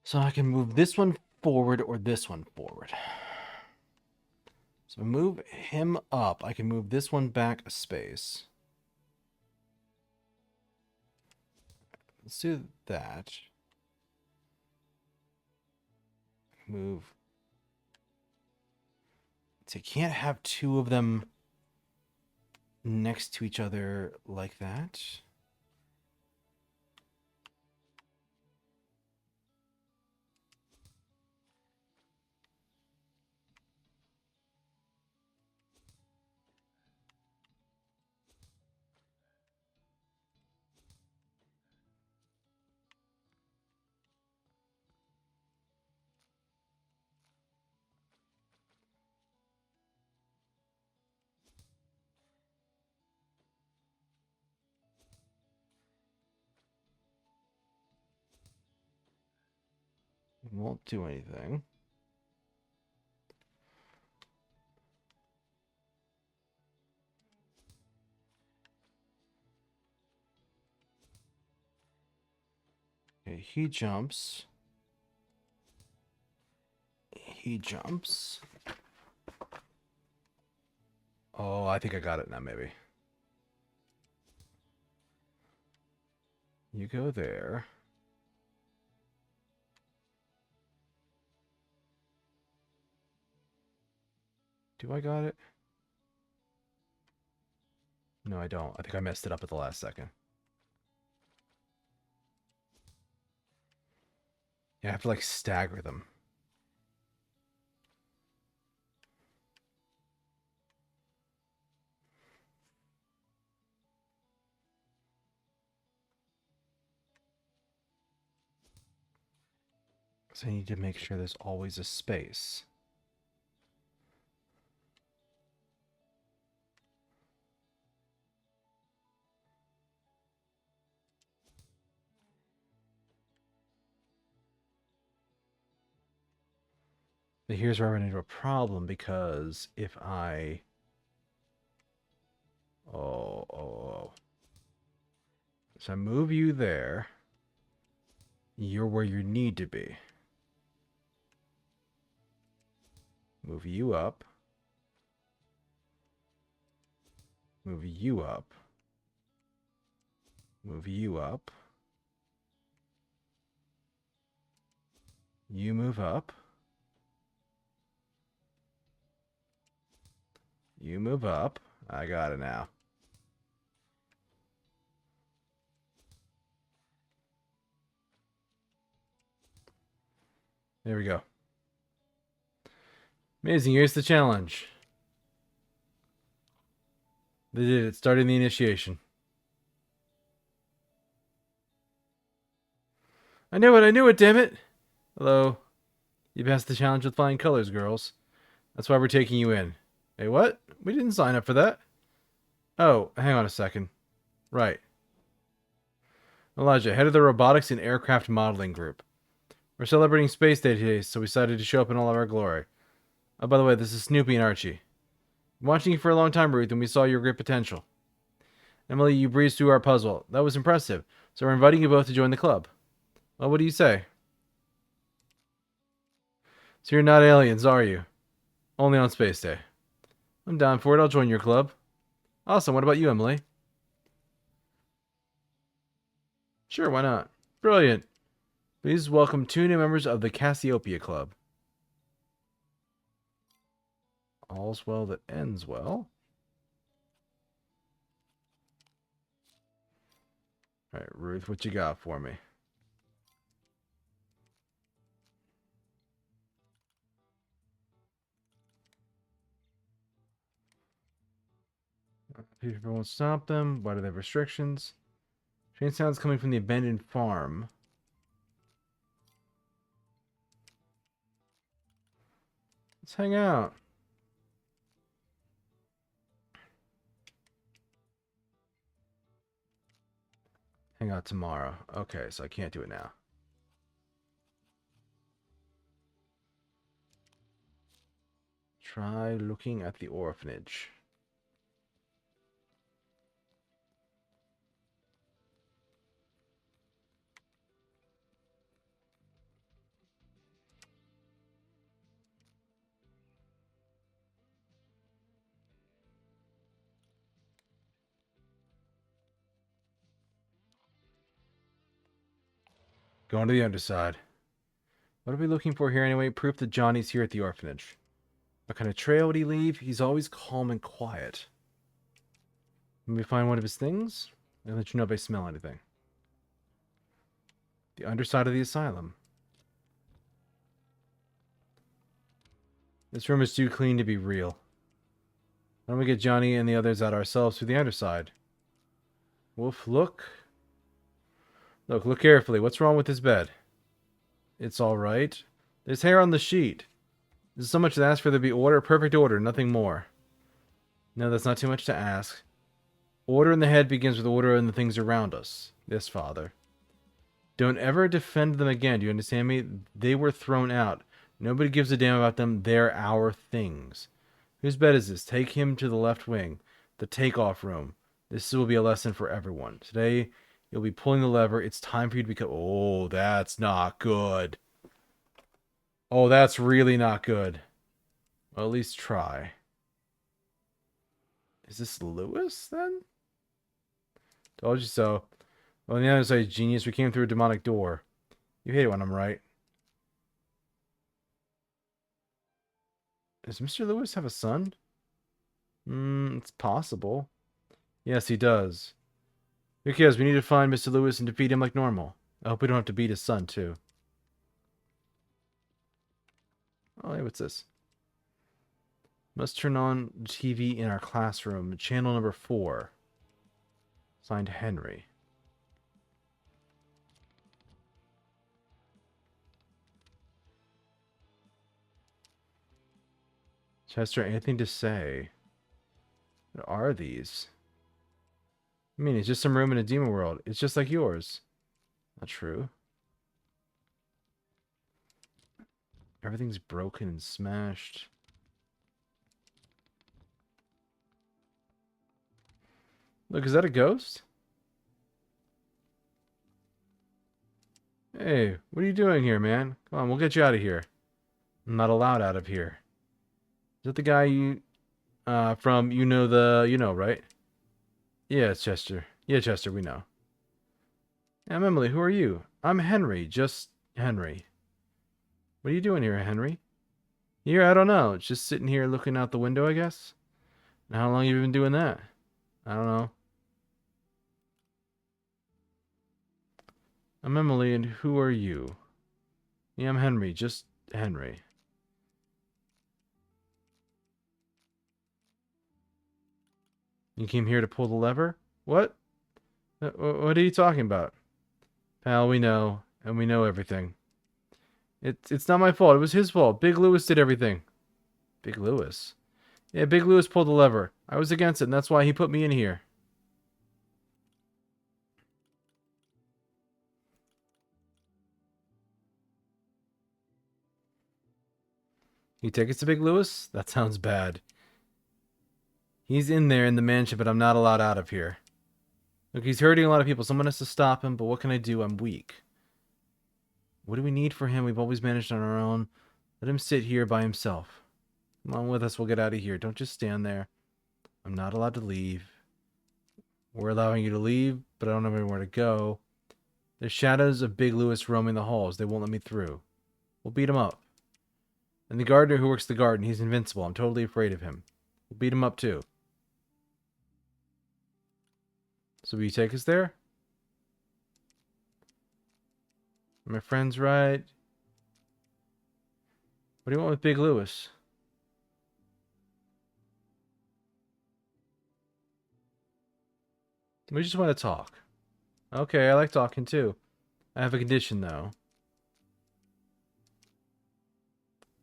Speaker 2: So I can move this one forward or this one forward. So move him up. I can move this one back a space. Let's do that. Move. So you can't have two of them next to each other like that. It won't do anything. Okay, he jumps. He jumps. Oh, I think I got it now, maybe. You go there. Do I got it? No, I don't. I think I messed it up at the last second. Yeah, I have to like stagger them. So I need to make sure there's always a space. But here's where I run into a problem because if I... Oh. So I move you there. You're where you need to be. Move you up. Move you up. Move you up. You move up. You move up. I got it now. There we go. Amazing. Here's the challenge. They did it. Starting the initiation. I knew it, damn it. Hello. You passed the challenge with flying colors, girls. That's why we're taking you in. Hey, what? We didn't sign up for that. Oh, hang on a second. Right. Elijah, head of the Robotics and Aircraft Modeling Group. We're celebrating Space Day today, so we decided to show up in all of our glory. Oh, by the way, this is Snoopy and Archie. I'm watching you for a long time, Ruth, and we saw your great potential. Emily, you breezed through our puzzle. That was impressive. So we're inviting you both to join the club. Well, what do you say? So you're not aliens, are you? Only on Space Day. I'm down for it. I'll join your club. Awesome. What about you, Emily? Sure, why not? Brilliant. Please welcome 2 new members of the Cassiopeia Club. All's well that ends well. All right, Ruth, what you got for me? People won't stop them. Why do they have restrictions? Train sounds coming from the abandoned farm. Let's hang out. Hang out tomorrow. Okay, so I can't do it now. Try looking at the orphanage. Going to the underside. What are we looking for here anyway? Proof that Johnny's here at the orphanage. What kind of trail would he leave? He's always calm and quiet. When we find one of his things, I'll let you know if I smell anything. The underside of the asylum. This room is too clean to be real. Why don't we get Johnny and the others out ourselves through the underside? Wolf, look. Look carefully. What's wrong with this bed? It's alright. There's hair on the sheet. This is so much to ask for there be order. Perfect order, nothing more. No, that's not too much to ask. Order in the head begins with order in the things around us. Yes, Father. Don't ever defend them again, do you understand me? They were thrown out. Nobody gives a damn about them. They're our things. Whose bed is this? Take him to the left wing. The takeoff room. This will be a lesson for everyone. Today, you'll be pulling the lever. It's time for you to become... Oh, that's not good. Oh, that's really not good. Well, at least try. Is this Lewis, then? Told you so. Well, on the other side, genius, we came through a demonic door. You hate it when I'm right. Does Mr. Lewis have a son? It's possible. Yes, he does. Who cares? We need to find Mr. Lewis and defeat him like normal. I hope we don't have to beat his son, too. Oh, hey, what's this? Must turn on TV in our classroom. Channel number 4. Signed, Henry. Chester, anything to say? What are these? I mean, it's just some room in a demon world. It's just like yours. Not true. Everything's broken and smashed. Look, is that a ghost? Hey, what are you doing here, man? Come on, we'll get you out of here. I'm not allowed out of here. Is that the guy you... from you know, right? Yeah, it's Chester. Yeah, Chester, we know. I'm Emily, who are you? I'm Henry, just Henry. What are you doing here, Henry? Here, I don't know. Just sitting here looking out the window, I guess. And how long have you been doing that? I don't know. I'm Emily, and who are you? Yeah, I'm Henry, just Henry. You came here to pull the lever? What? What are you talking about? Pal, we know, and we know everything. It's not my fault. It was his fault. Big Lewis did everything. Big Lewis? Yeah, Big Lewis pulled the lever. I was against it, and that's why he put me in here. You take us to Big Lewis? That sounds bad. He's in there in the mansion, but I'm not allowed out of here. Look, he's hurting a lot of people. Someone has to stop him, but what can I do? I'm weak. What do we need for him? We've always managed on our own. Let him sit here by himself. Come on with us. We'll get out of here. Don't just stand there. I'm not allowed to leave. We're allowing you to leave, but I don't have anywhere to go. There's shadows of Big Lewis roaming the halls. They won't let me through. We'll beat him up. And the gardener who works the garden, he's invincible. I'm totally afraid of him. We'll beat him up too. So will you take us there? Are my friends right? What do you want with Big Lewis? We just want to talk. Okay, I like talking too. I have a condition though.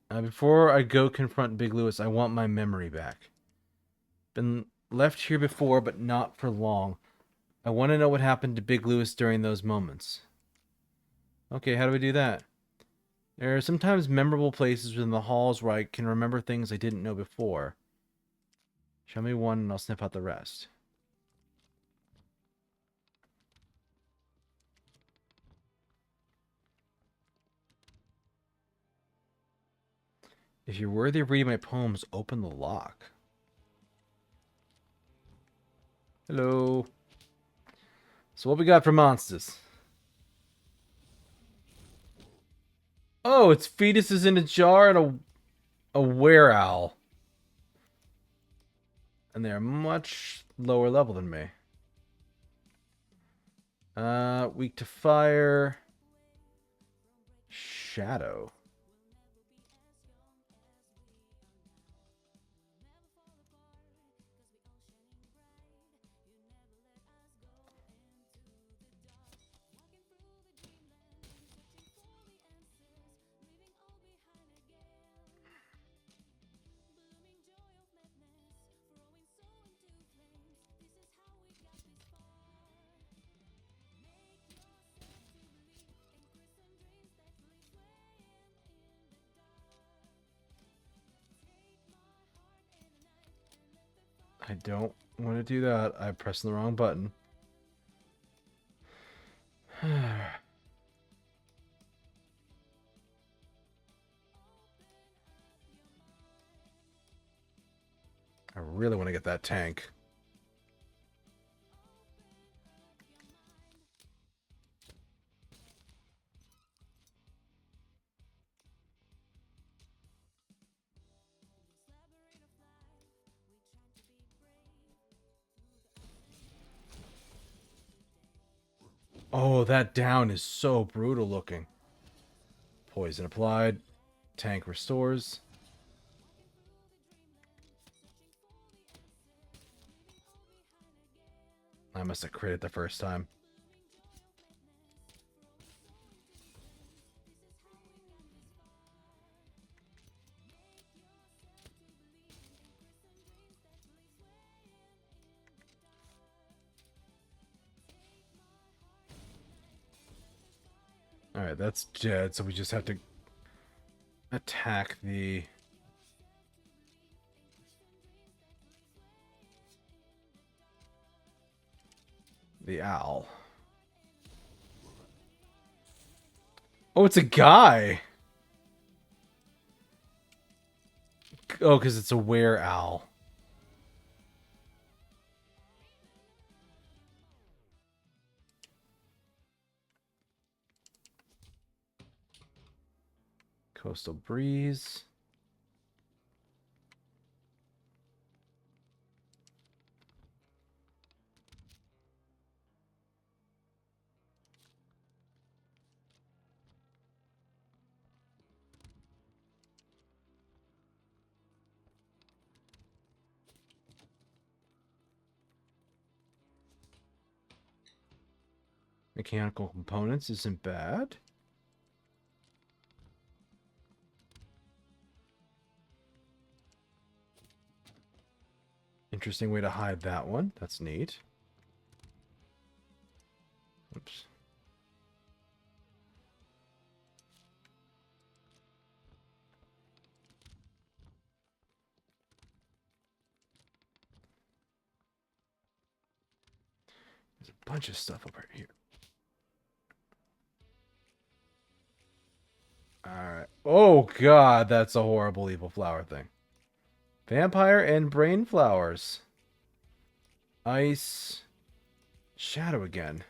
Speaker 2: Before I go confront Big Lewis, I want my memory back. Been left here before, but not for long. I want to know what happened to Big Lewis during those moments. Okay, how do we do that? There are sometimes memorable places within the halls where I can remember things I didn't know before. Show me one and I'll sniff out the rest. If you're worthy of reading my poems, open the lock. Hello. So what we got for monsters? Oh, its fetus is in a jar and a were-owl. And they're much lower level than me. Weak to fire. Shadow. I don't want to do that. I pressed the wrong button. I really want to get that tank. Oh, that down is so brutal looking. Poison applied. Tank restores. I must have critted the first time. Alright, that's dead, so we just have to attack the owl. Oh, it's a guy! Oh, because it's a were-owl. Coastal breeze. Mechanical components isn't bad. Interesting way to hide that one. That's neat. Oops. There's a bunch of stuff over here. Alright. Oh god, that's a horrible evil flower thing. Vampire and brain flowers. Ice. Shadow again.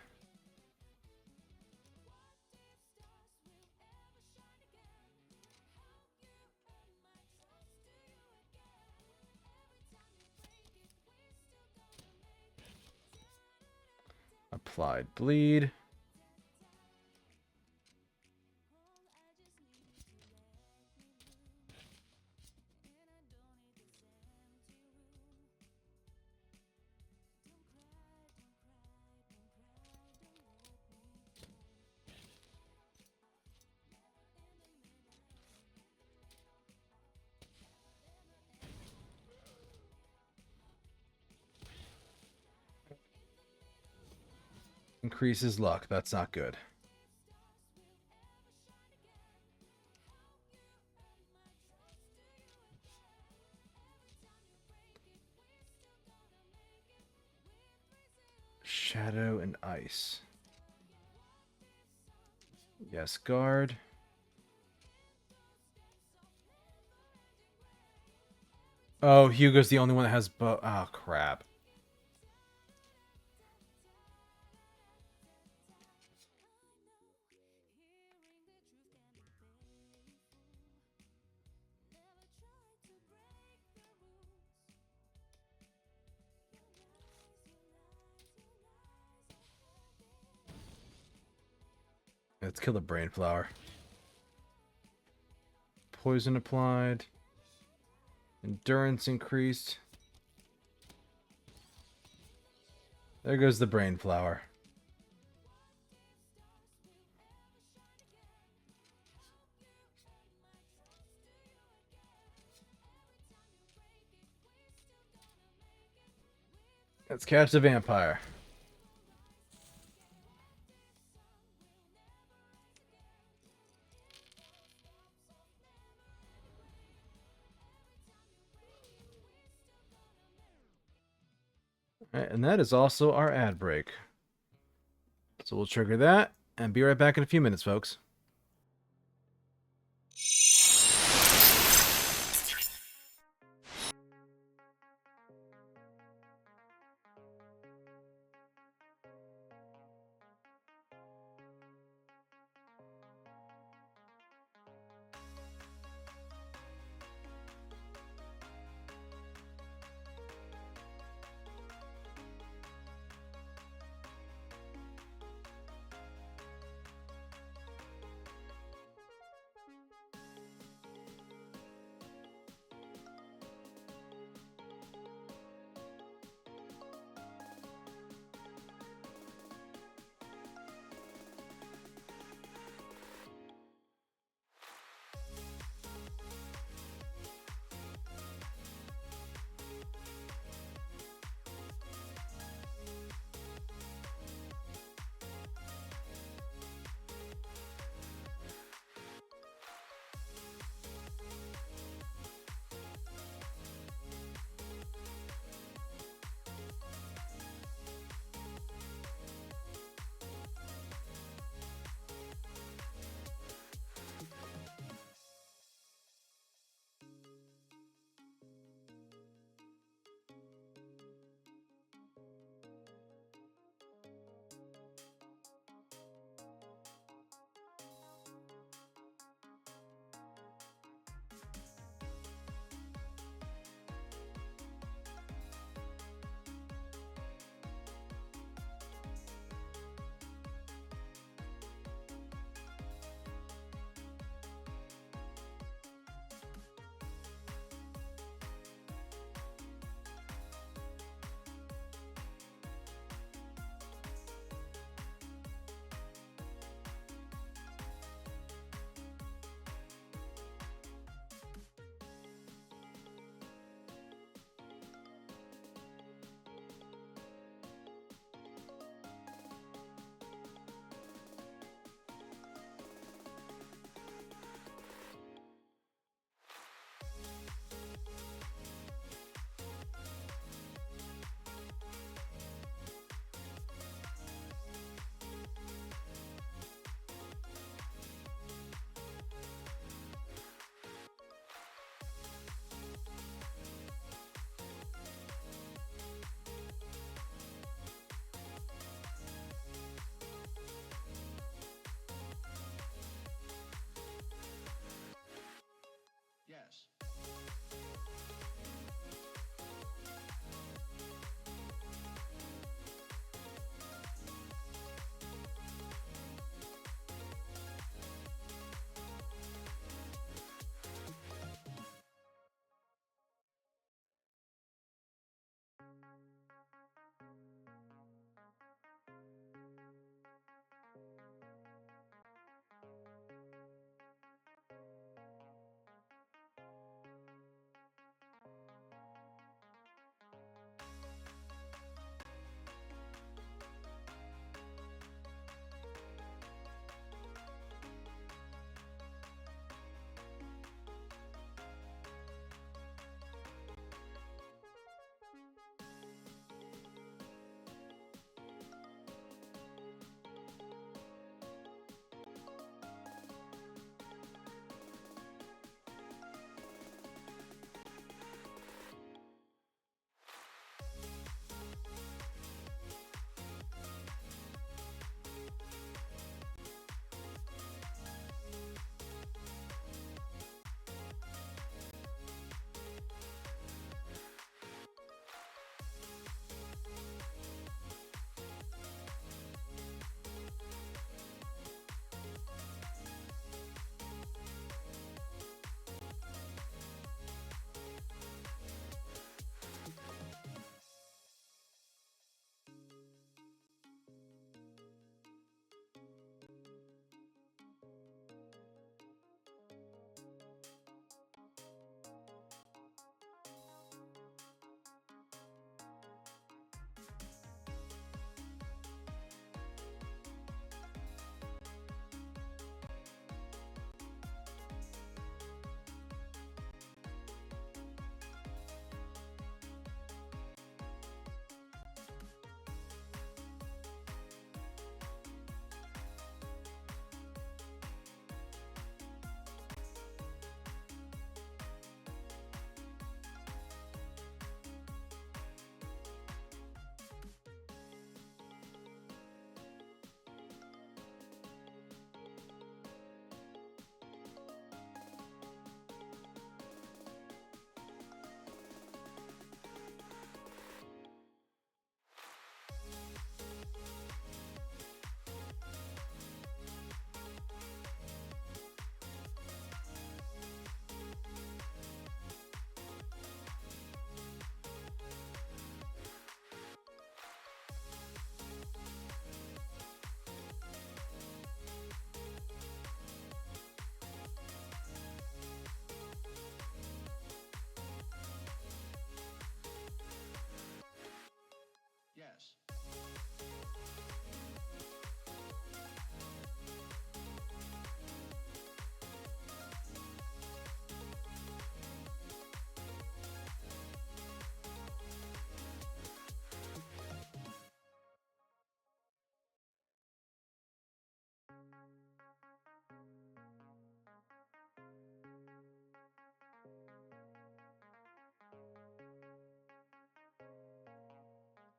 Speaker 2: Applied bleed. Increases luck. That's not good. Shadow and ice. Yes, guard. Oh, Hugo's the only one that has bow. Oh, crap. Let's kill the brain flower. Poison applied. Endurance increased. There goes the brain flower. Let's catch the vampire. Alright, and that is also our ad break. So we'll trigger that and be right back in a few minutes, folks.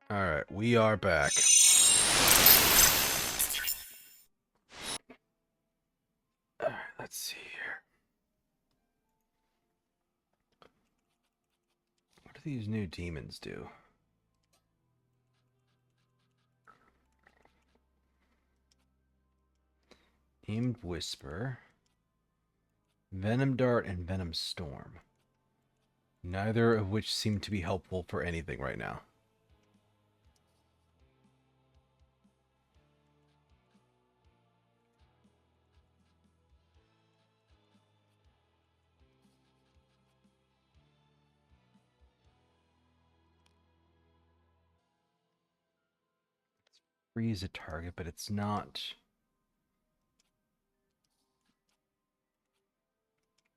Speaker 2: Alright, we are back. Alright, let's see here. What do these new demons do? Aimed Whisper, Venom Dart, and Venom Storm. Neither of which seem to be helpful for anything right now. Freeze a target, but it's not...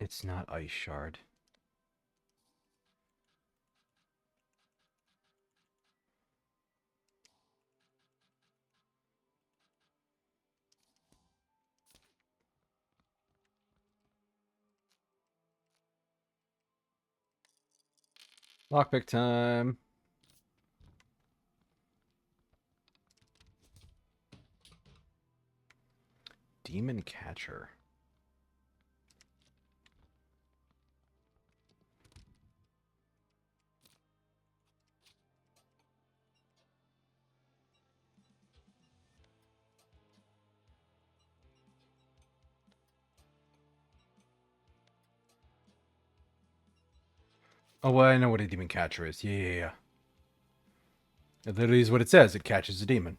Speaker 2: It's not Ice Shard. Lockpick time. Demon Catcher. Oh, well, I know what a demon catcher is. Yeah. It literally is what it says. It catches a demon.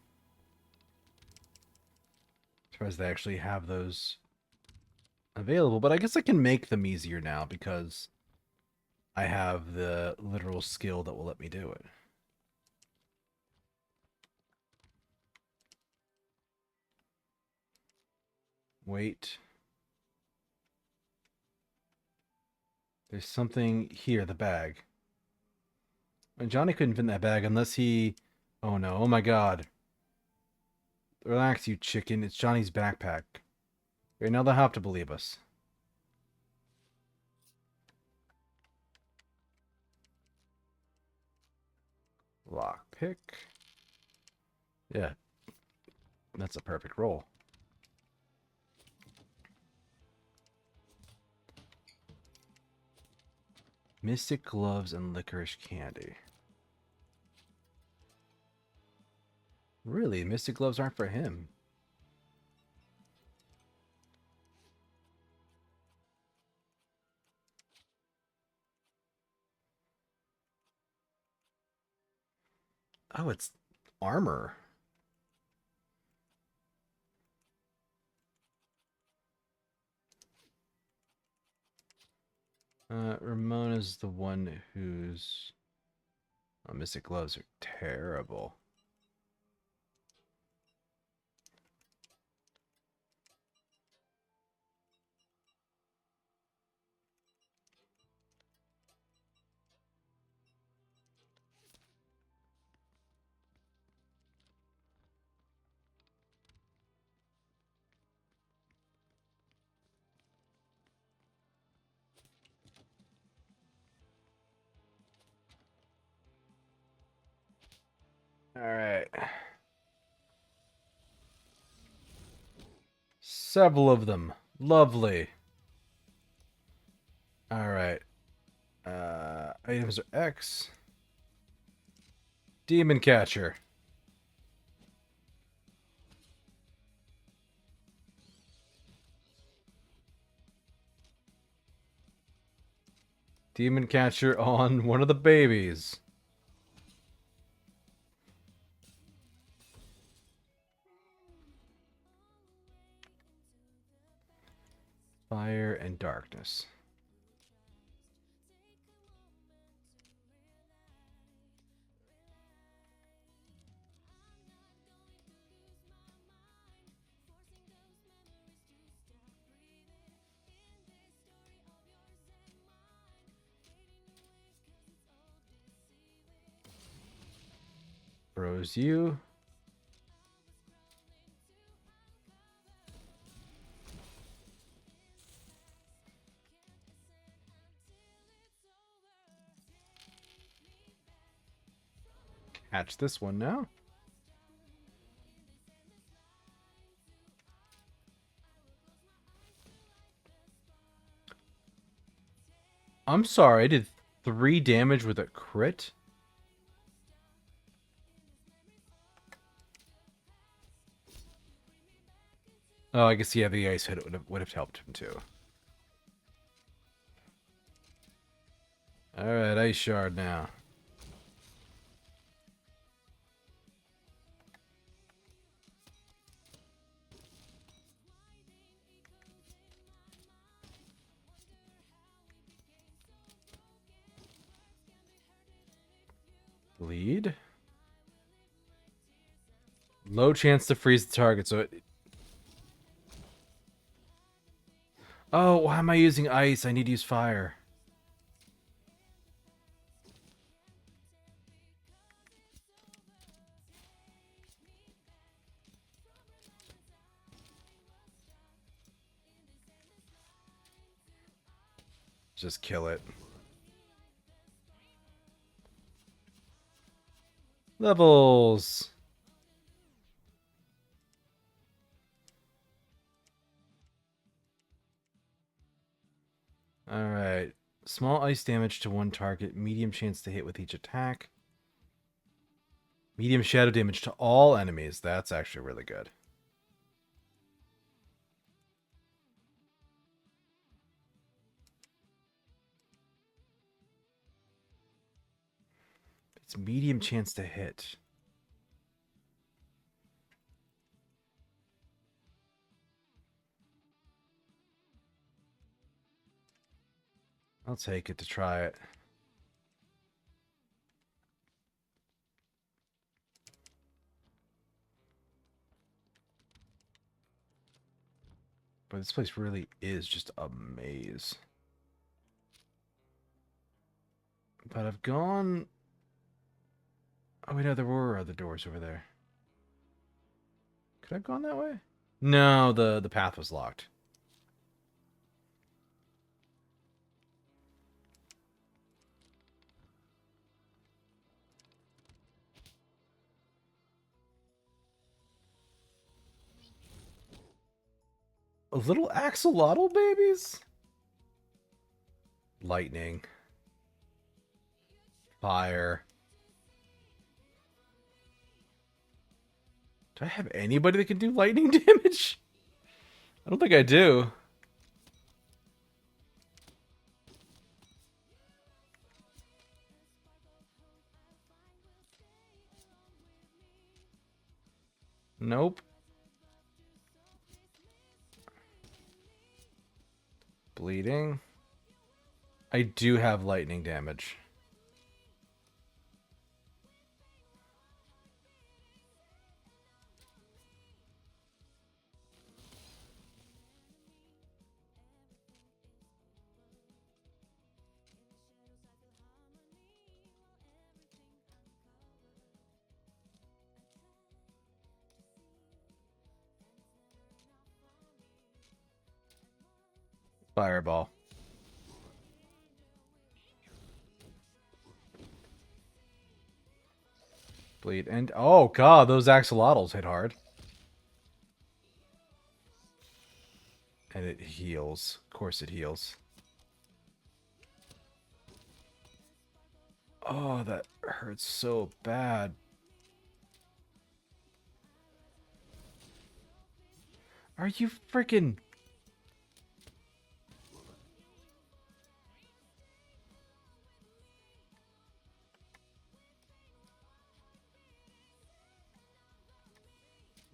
Speaker 2: As far as they actually have those available. But I guess I can make them easier now because I have the literal skill that will let me do it. Wait. There's something here, the bag. And Johnny couldn't fit in that bag unless he... Oh no, oh my god. Relax, you chicken. It's Johnny's backpack. Okay, now they'll have to believe us. Lockpick. Yeah. That's a perfect roll. Mystic gloves and licorice candy. Really? Mystic gloves aren't for him. Oh, it's armor. Ramona's the one who's... Oh, Mystic gloves are terrible. Alright. Several of them. Lovely. Alright. Items are X. Demon Catcher. Demon Catcher on one of the babies. Fire and darkness. Froze you. Hatch this one now. I'm sorry, I did 3 damage with a crit? Oh, I guess, yeah, the ice hit would have helped him too. Alright, ice shard now. Bleed. Low chance to freeze the target, so it... Oh, why am I using ice? I need to use fire. Just kill it. Levels. Alright. Small ice damage to one target. Medium chance to hit with each attack. Medium shadow damage to all enemies. That's actually really good. It's medium chance to hit. I'll take it to try it. But this place really is just a maze. But I've gone... Oh, wait, no, there were other doors over there. Could I have gone that way? No, the path was locked. A little axolotl babies? Lightning. Fire. Do I have anybody that can do lightning damage? I don't think I do. Nope. Bleeding. I do have lightning damage. Fireball. Bleed. And oh god, those axolotls hit hard. And it heals. Of course it heals. Oh, that hurts so bad. Are you freaking...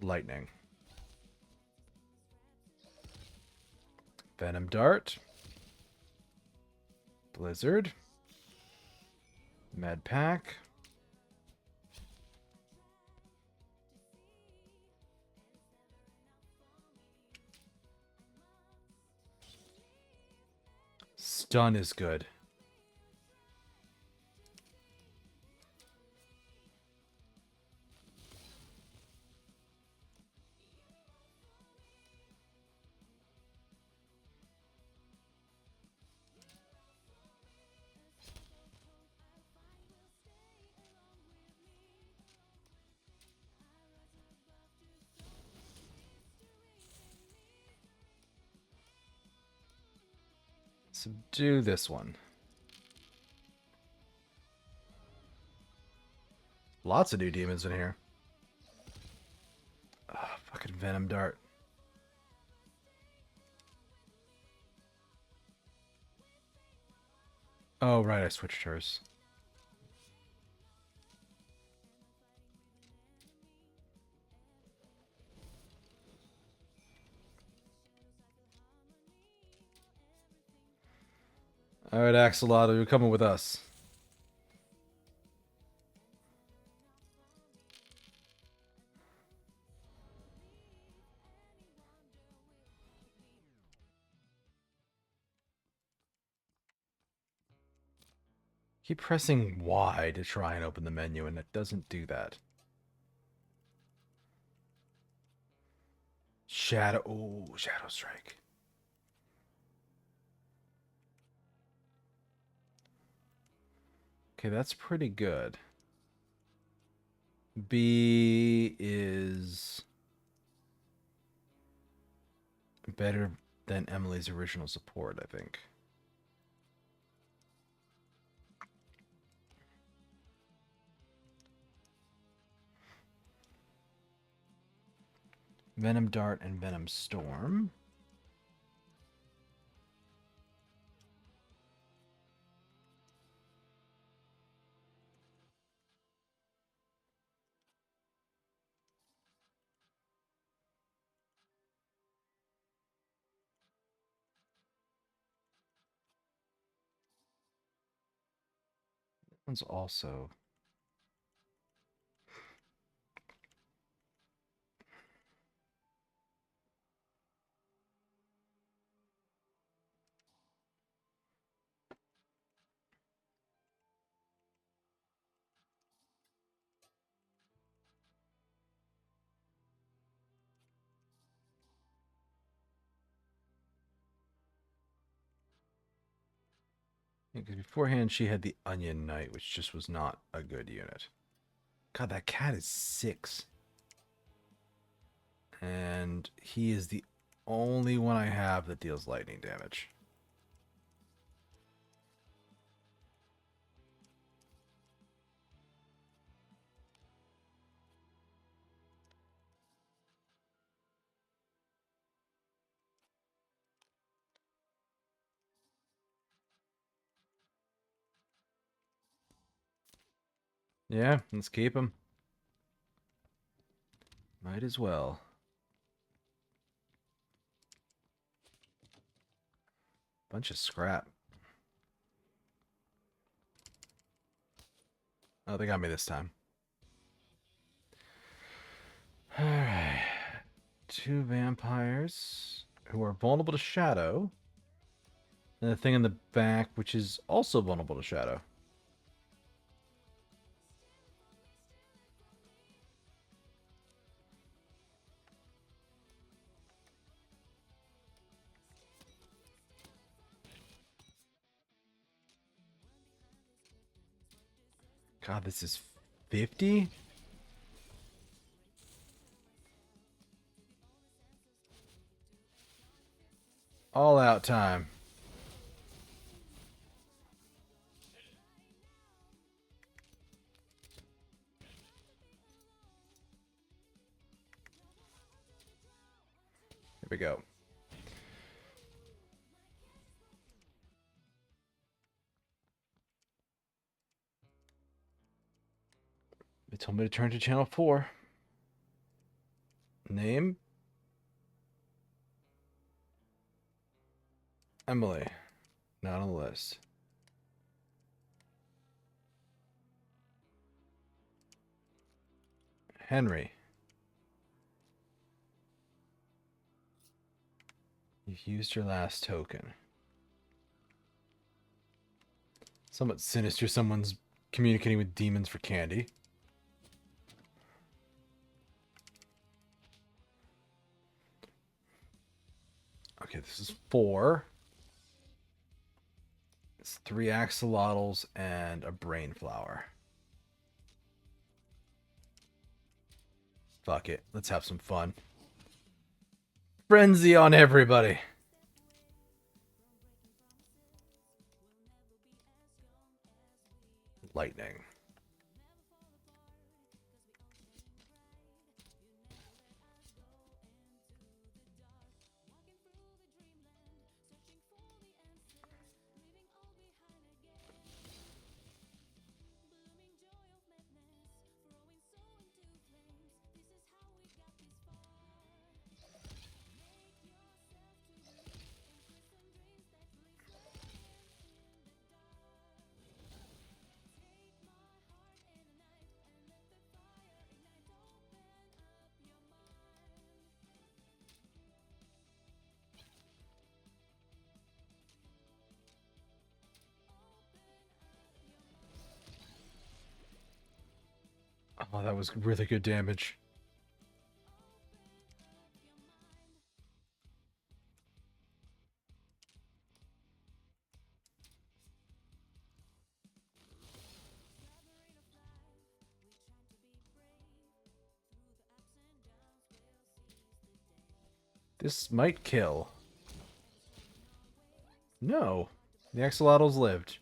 Speaker 2: Lightning. Venom Dart. Blizzard. Med Pack. Stun is good. Subdue this one. Lots of new demons in here. Oh, fucking Venom Dart. Oh, right, I switched hers. Alright, Axolotl, you're coming with us. Keep pressing Y to try and open the menu, and it doesn't do that. Shadow. Ooh, Shadow Strike. Okay, that's pretty good. B is better than Emily's original support, I think. Venom Dart and Venom Storm. That one's also... Because beforehand she had the Onion Knight, which just was not a good unit. God, that cat is 6. And he is the only one I have that deals lightning damage. Yeah, let's keep him. Might as well. Bunch of scrap. Oh, they got me this time. Alright. 2 vampires who are vulnerable to shadow. And the thing in the back, which is also vulnerable to shadow. God, this is 50? All out time. Here we go. They told me to turn to channel 4. Name? Emily. Not on the list. Henry. You've used your last token. Somewhat sinister, someone's communicating with demons for candy. Okay, this is 4. It's 3 axolotls and a brain flower. Fuck it. Let's have some fun. Frenzy on everybody. lightning. Oh, that was really good damage. This might kill. No. The axolotls lived.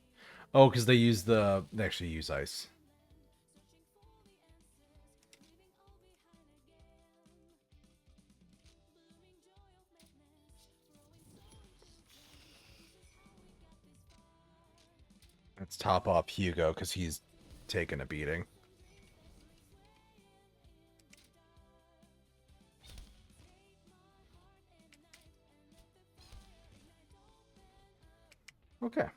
Speaker 2: Oh, because they actually use ice. Let's top off Hugo because he's taken a beating. Okay.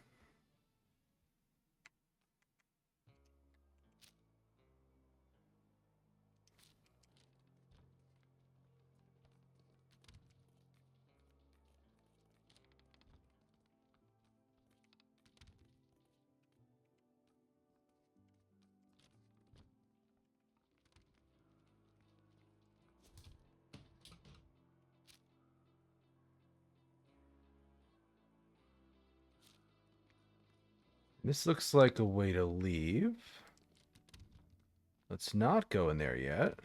Speaker 2: This looks like a way to leave. Let's not go in there yet.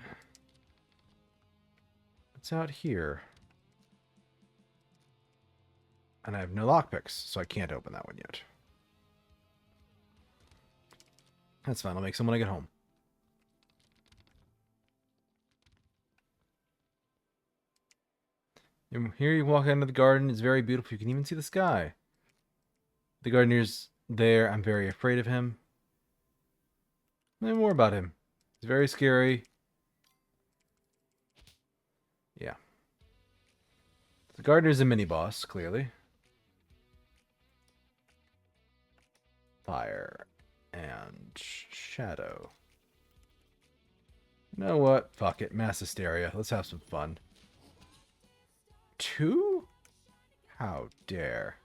Speaker 2: What's out here? And I have no lockpicks, so I can't open that one yet. That's fine. I'll make some when I get home. And here you walk into the garden. It's very beautiful. You can even see the sky. The gardener's there. I'm very afraid of him. Learn more about him. He's very scary. Yeah. The gardener's a mini-boss, clearly. Fire. And shadow. You know what? Fuck it. Mass hysteria. Let's have some fun. 2? How dare.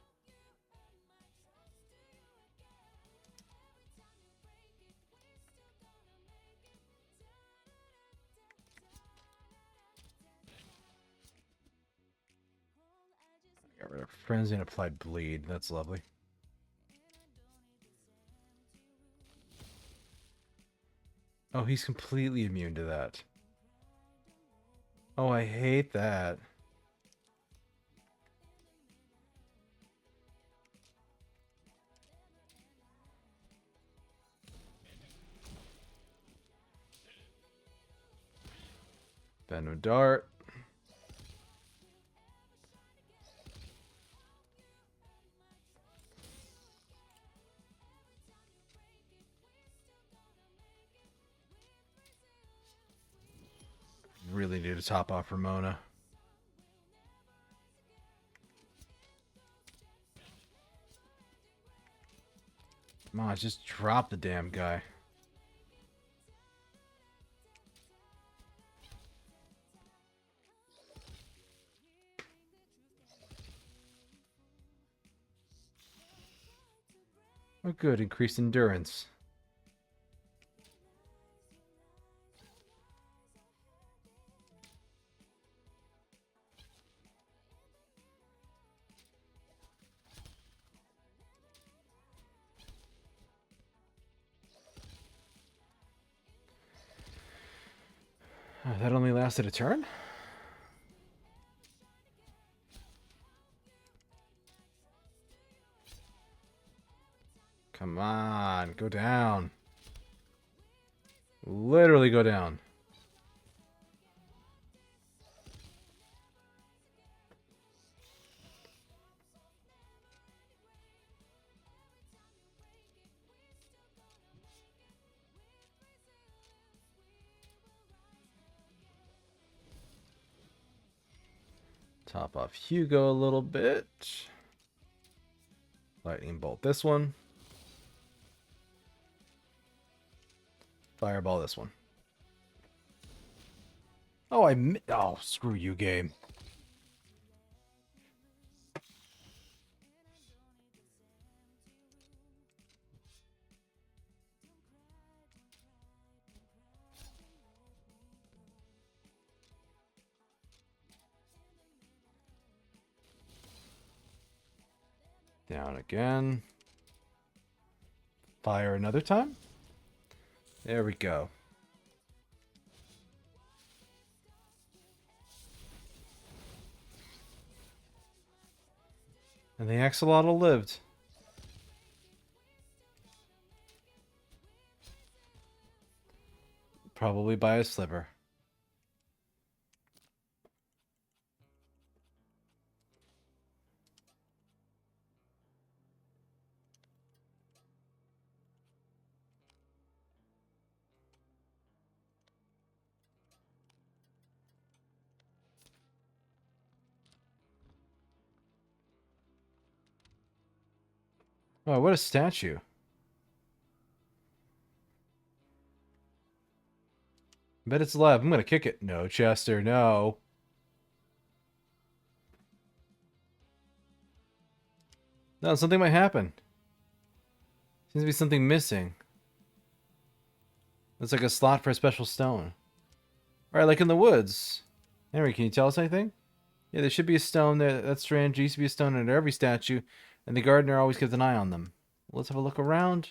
Speaker 2: Got rid of frenzy and applied bleed. That's lovely. Oh, he's completely immune to that. Oh, I hate that. Venom Dart. Really need to top off Ramona. Come on, just drop the damn guy. Oh good, increased endurance. Oh, that only lasted a turn? Come on, go down. Literally go down. Top off Hugo a little bit. Lightning bolt this one. Fireball this one. Oh, oh, screw you, game. Down again. Fire another time. There we go. And the axolotl lived. Probably by a sliver. Oh, what a statue. I bet it's alive. I'm gonna kick it. No, Chester, no. No, something might happen. Seems to be something missing. It's like a slot for a special stone. Alright, like in the woods. Henry, can you tell us anything? Yeah, there should be a stone there. That's strange. There used to be a stone under every statue, and the gardener always kept an eye on them. Let's have a look around.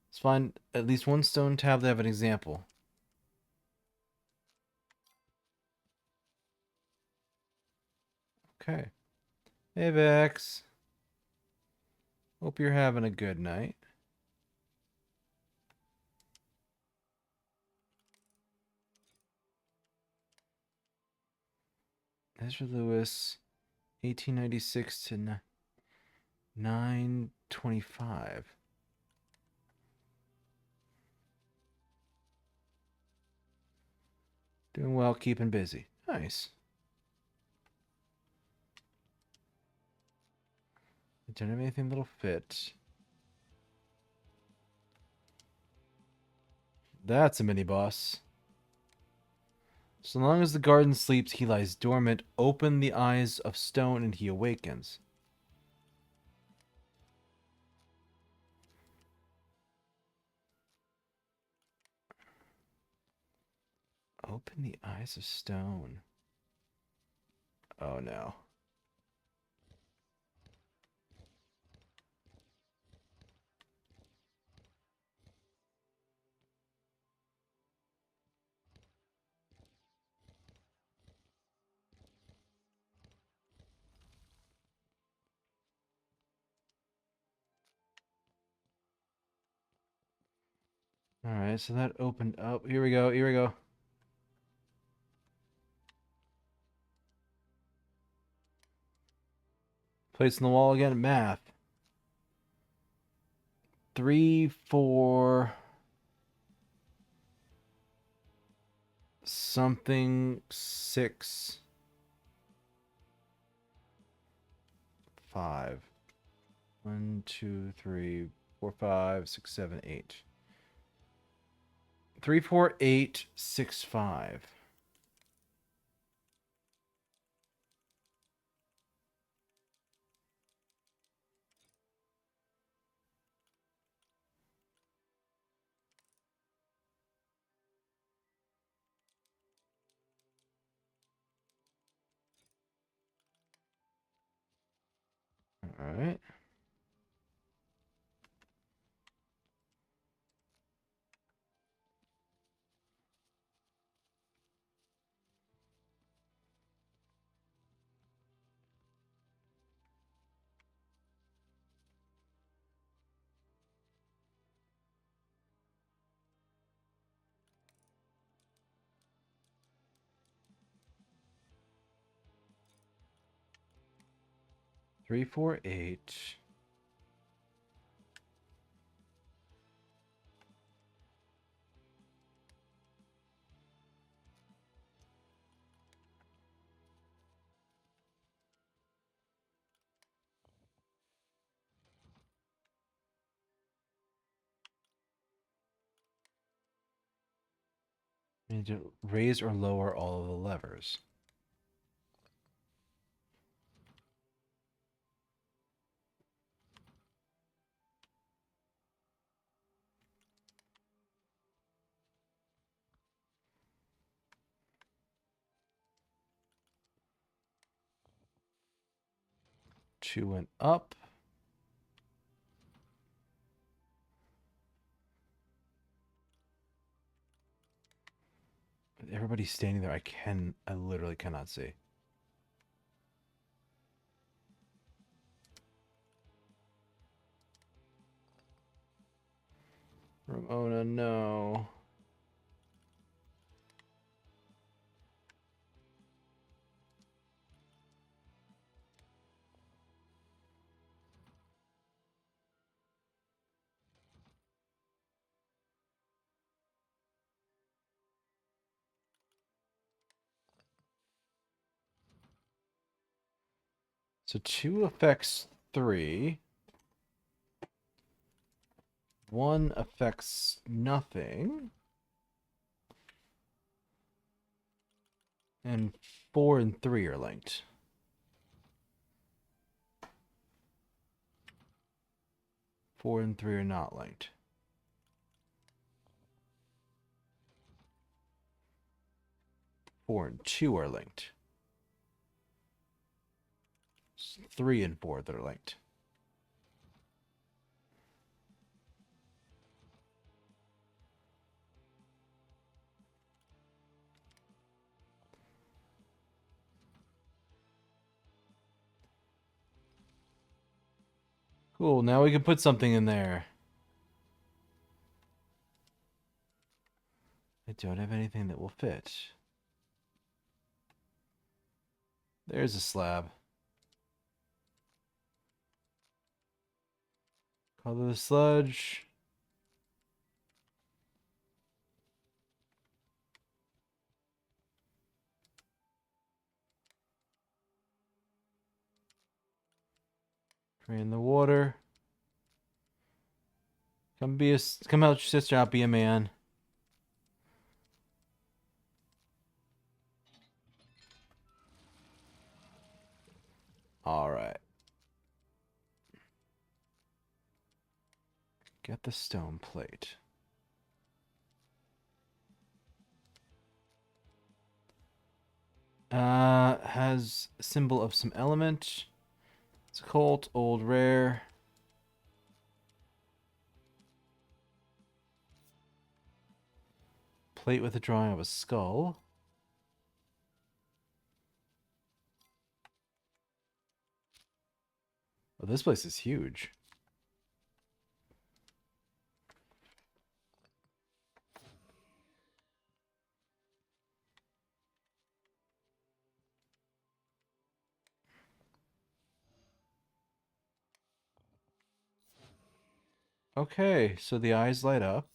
Speaker 2: Let's find at least one stone tab that have an example. Okay. Hey, Vex. Hope you're having a good night. Ezra Lewis, 1896 to 925. Doing well, keeping busy. Nice. I don't have anything that'll fit. That's a mini boss. So long as the garden sleeps, he lies dormant. Open the eyes of stone and he awakens. Open the eyes of stone. Oh no. Alright, so that opened up. Here we go, here we go. Place in the wall again. Math. 3, 4... something 6 5 1 2 3 4 5 6 7 8 3 4 8 6 5. All right. 3, 4, 8. We need to raise or lower all of the levers. Two went up. With everybody standing there, I literally cannot see. Ramona, no. So 2 affects 3. 1 affects nothing. And 4 and 3 are linked. 4 and 3 are not linked. 4 and 2 are linked. 3 and 4 that are linked. Cool, now we can put something in there. I don't have anything that will fit. There's a slab. Color the sludge. Drain the water. Come help your sister out, be a man. All right. Get the stone plate. Has a symbol of some element. It's a cult, old, rare. Plate with a drawing of a skull. Oh, this place is huge. Okay, so the eyes light up.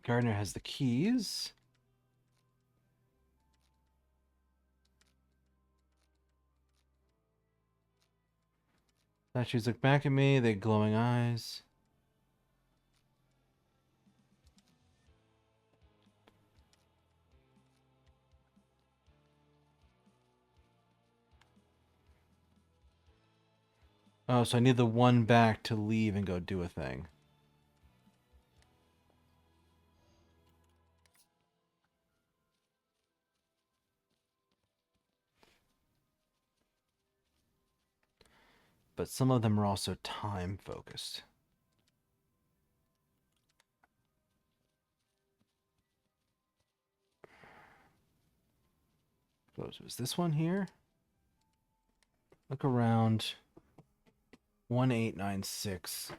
Speaker 2: Gardner has the keys. Statues look back at me, they glowing eyes. Oh, so I need the one back to leave and go do a thing. But some of them are also time focused. Was this one here? Look around. 1896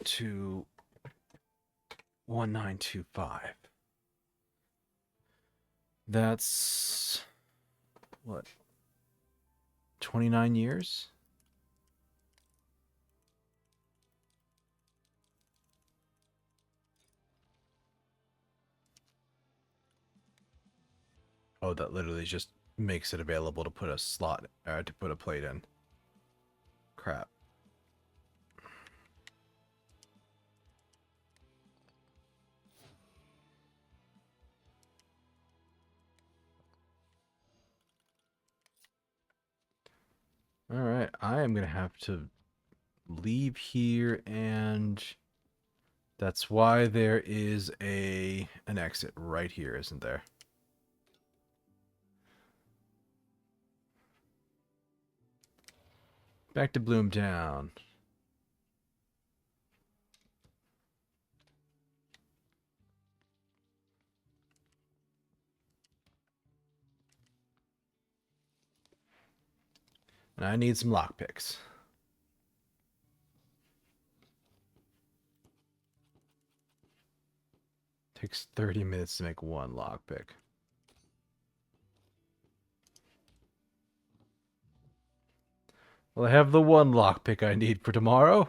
Speaker 2: to 1925. That's what? 29 years? Oh, that literally just makes it available to put a slot, to put a plate in. Crap. Alright, I am going to have to leave here, and that's why there is an exit right here, isn't there? Back to Bloomtown. And I need some lockpicks. Takes 30 minutes to make one lockpick. Well, I have the one lockpick I need for tomorrow.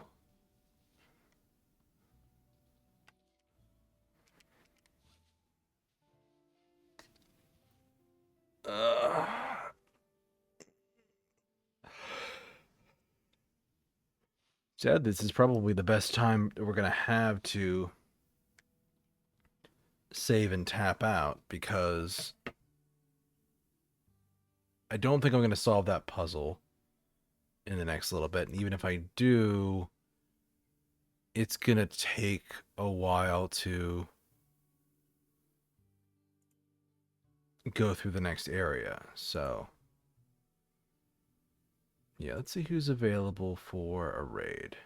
Speaker 2: Said this is probably the best time we're going to have to save and tap out, because I don't think I'm going to solve that puzzle in the next little bit. And even if I do, it's going to take a while to go through the next area. So, yeah, let's see who's available for a raid.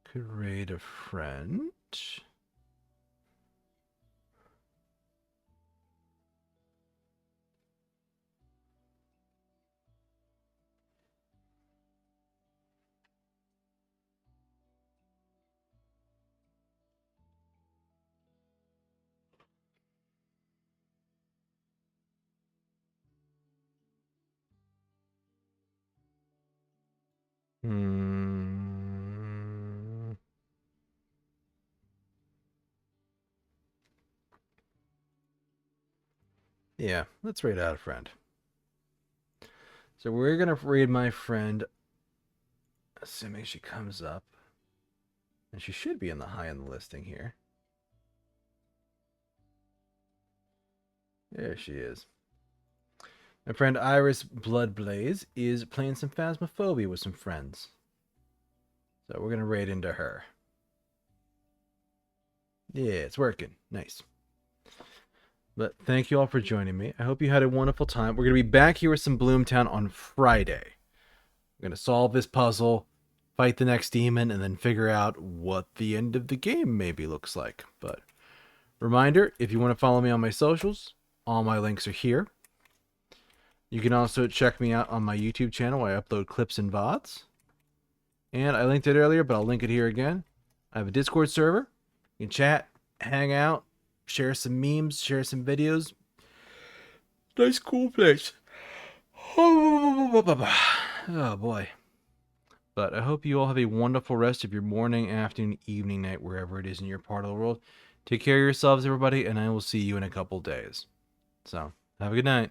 Speaker 2: Could raid a friend. Yeah, let's raid out a friend. So we're going to raid my friend, assuming she comes up. And she should be in the high on the listing here. There she is. My friend Iris Bloodblaze is playing some Phasmophobia with some friends. So we're going to raid into her. Yeah, it's working. Nice. But thank you all for joining me. I hope you had a wonderful time. We're going to be back here with some Bloomtown on Friday. We're going to solve this puzzle, fight the next demon, and then figure out what the end of the game maybe looks like. But reminder, if you want to follow me on my socials, all my links are here. You can also check me out on my YouTube channel where I upload clips and VODs. And I linked it earlier, but I'll link it here again. I have a Discord server. You can chat, hang out, share some memes, share some videos. Nice, cool place. Oh, boy. But I hope you all have a wonderful rest of your morning, afternoon, evening, night, wherever it is in your part of the world. Take care of yourselves, everybody, and I will see you in a couple days. So, have a good night.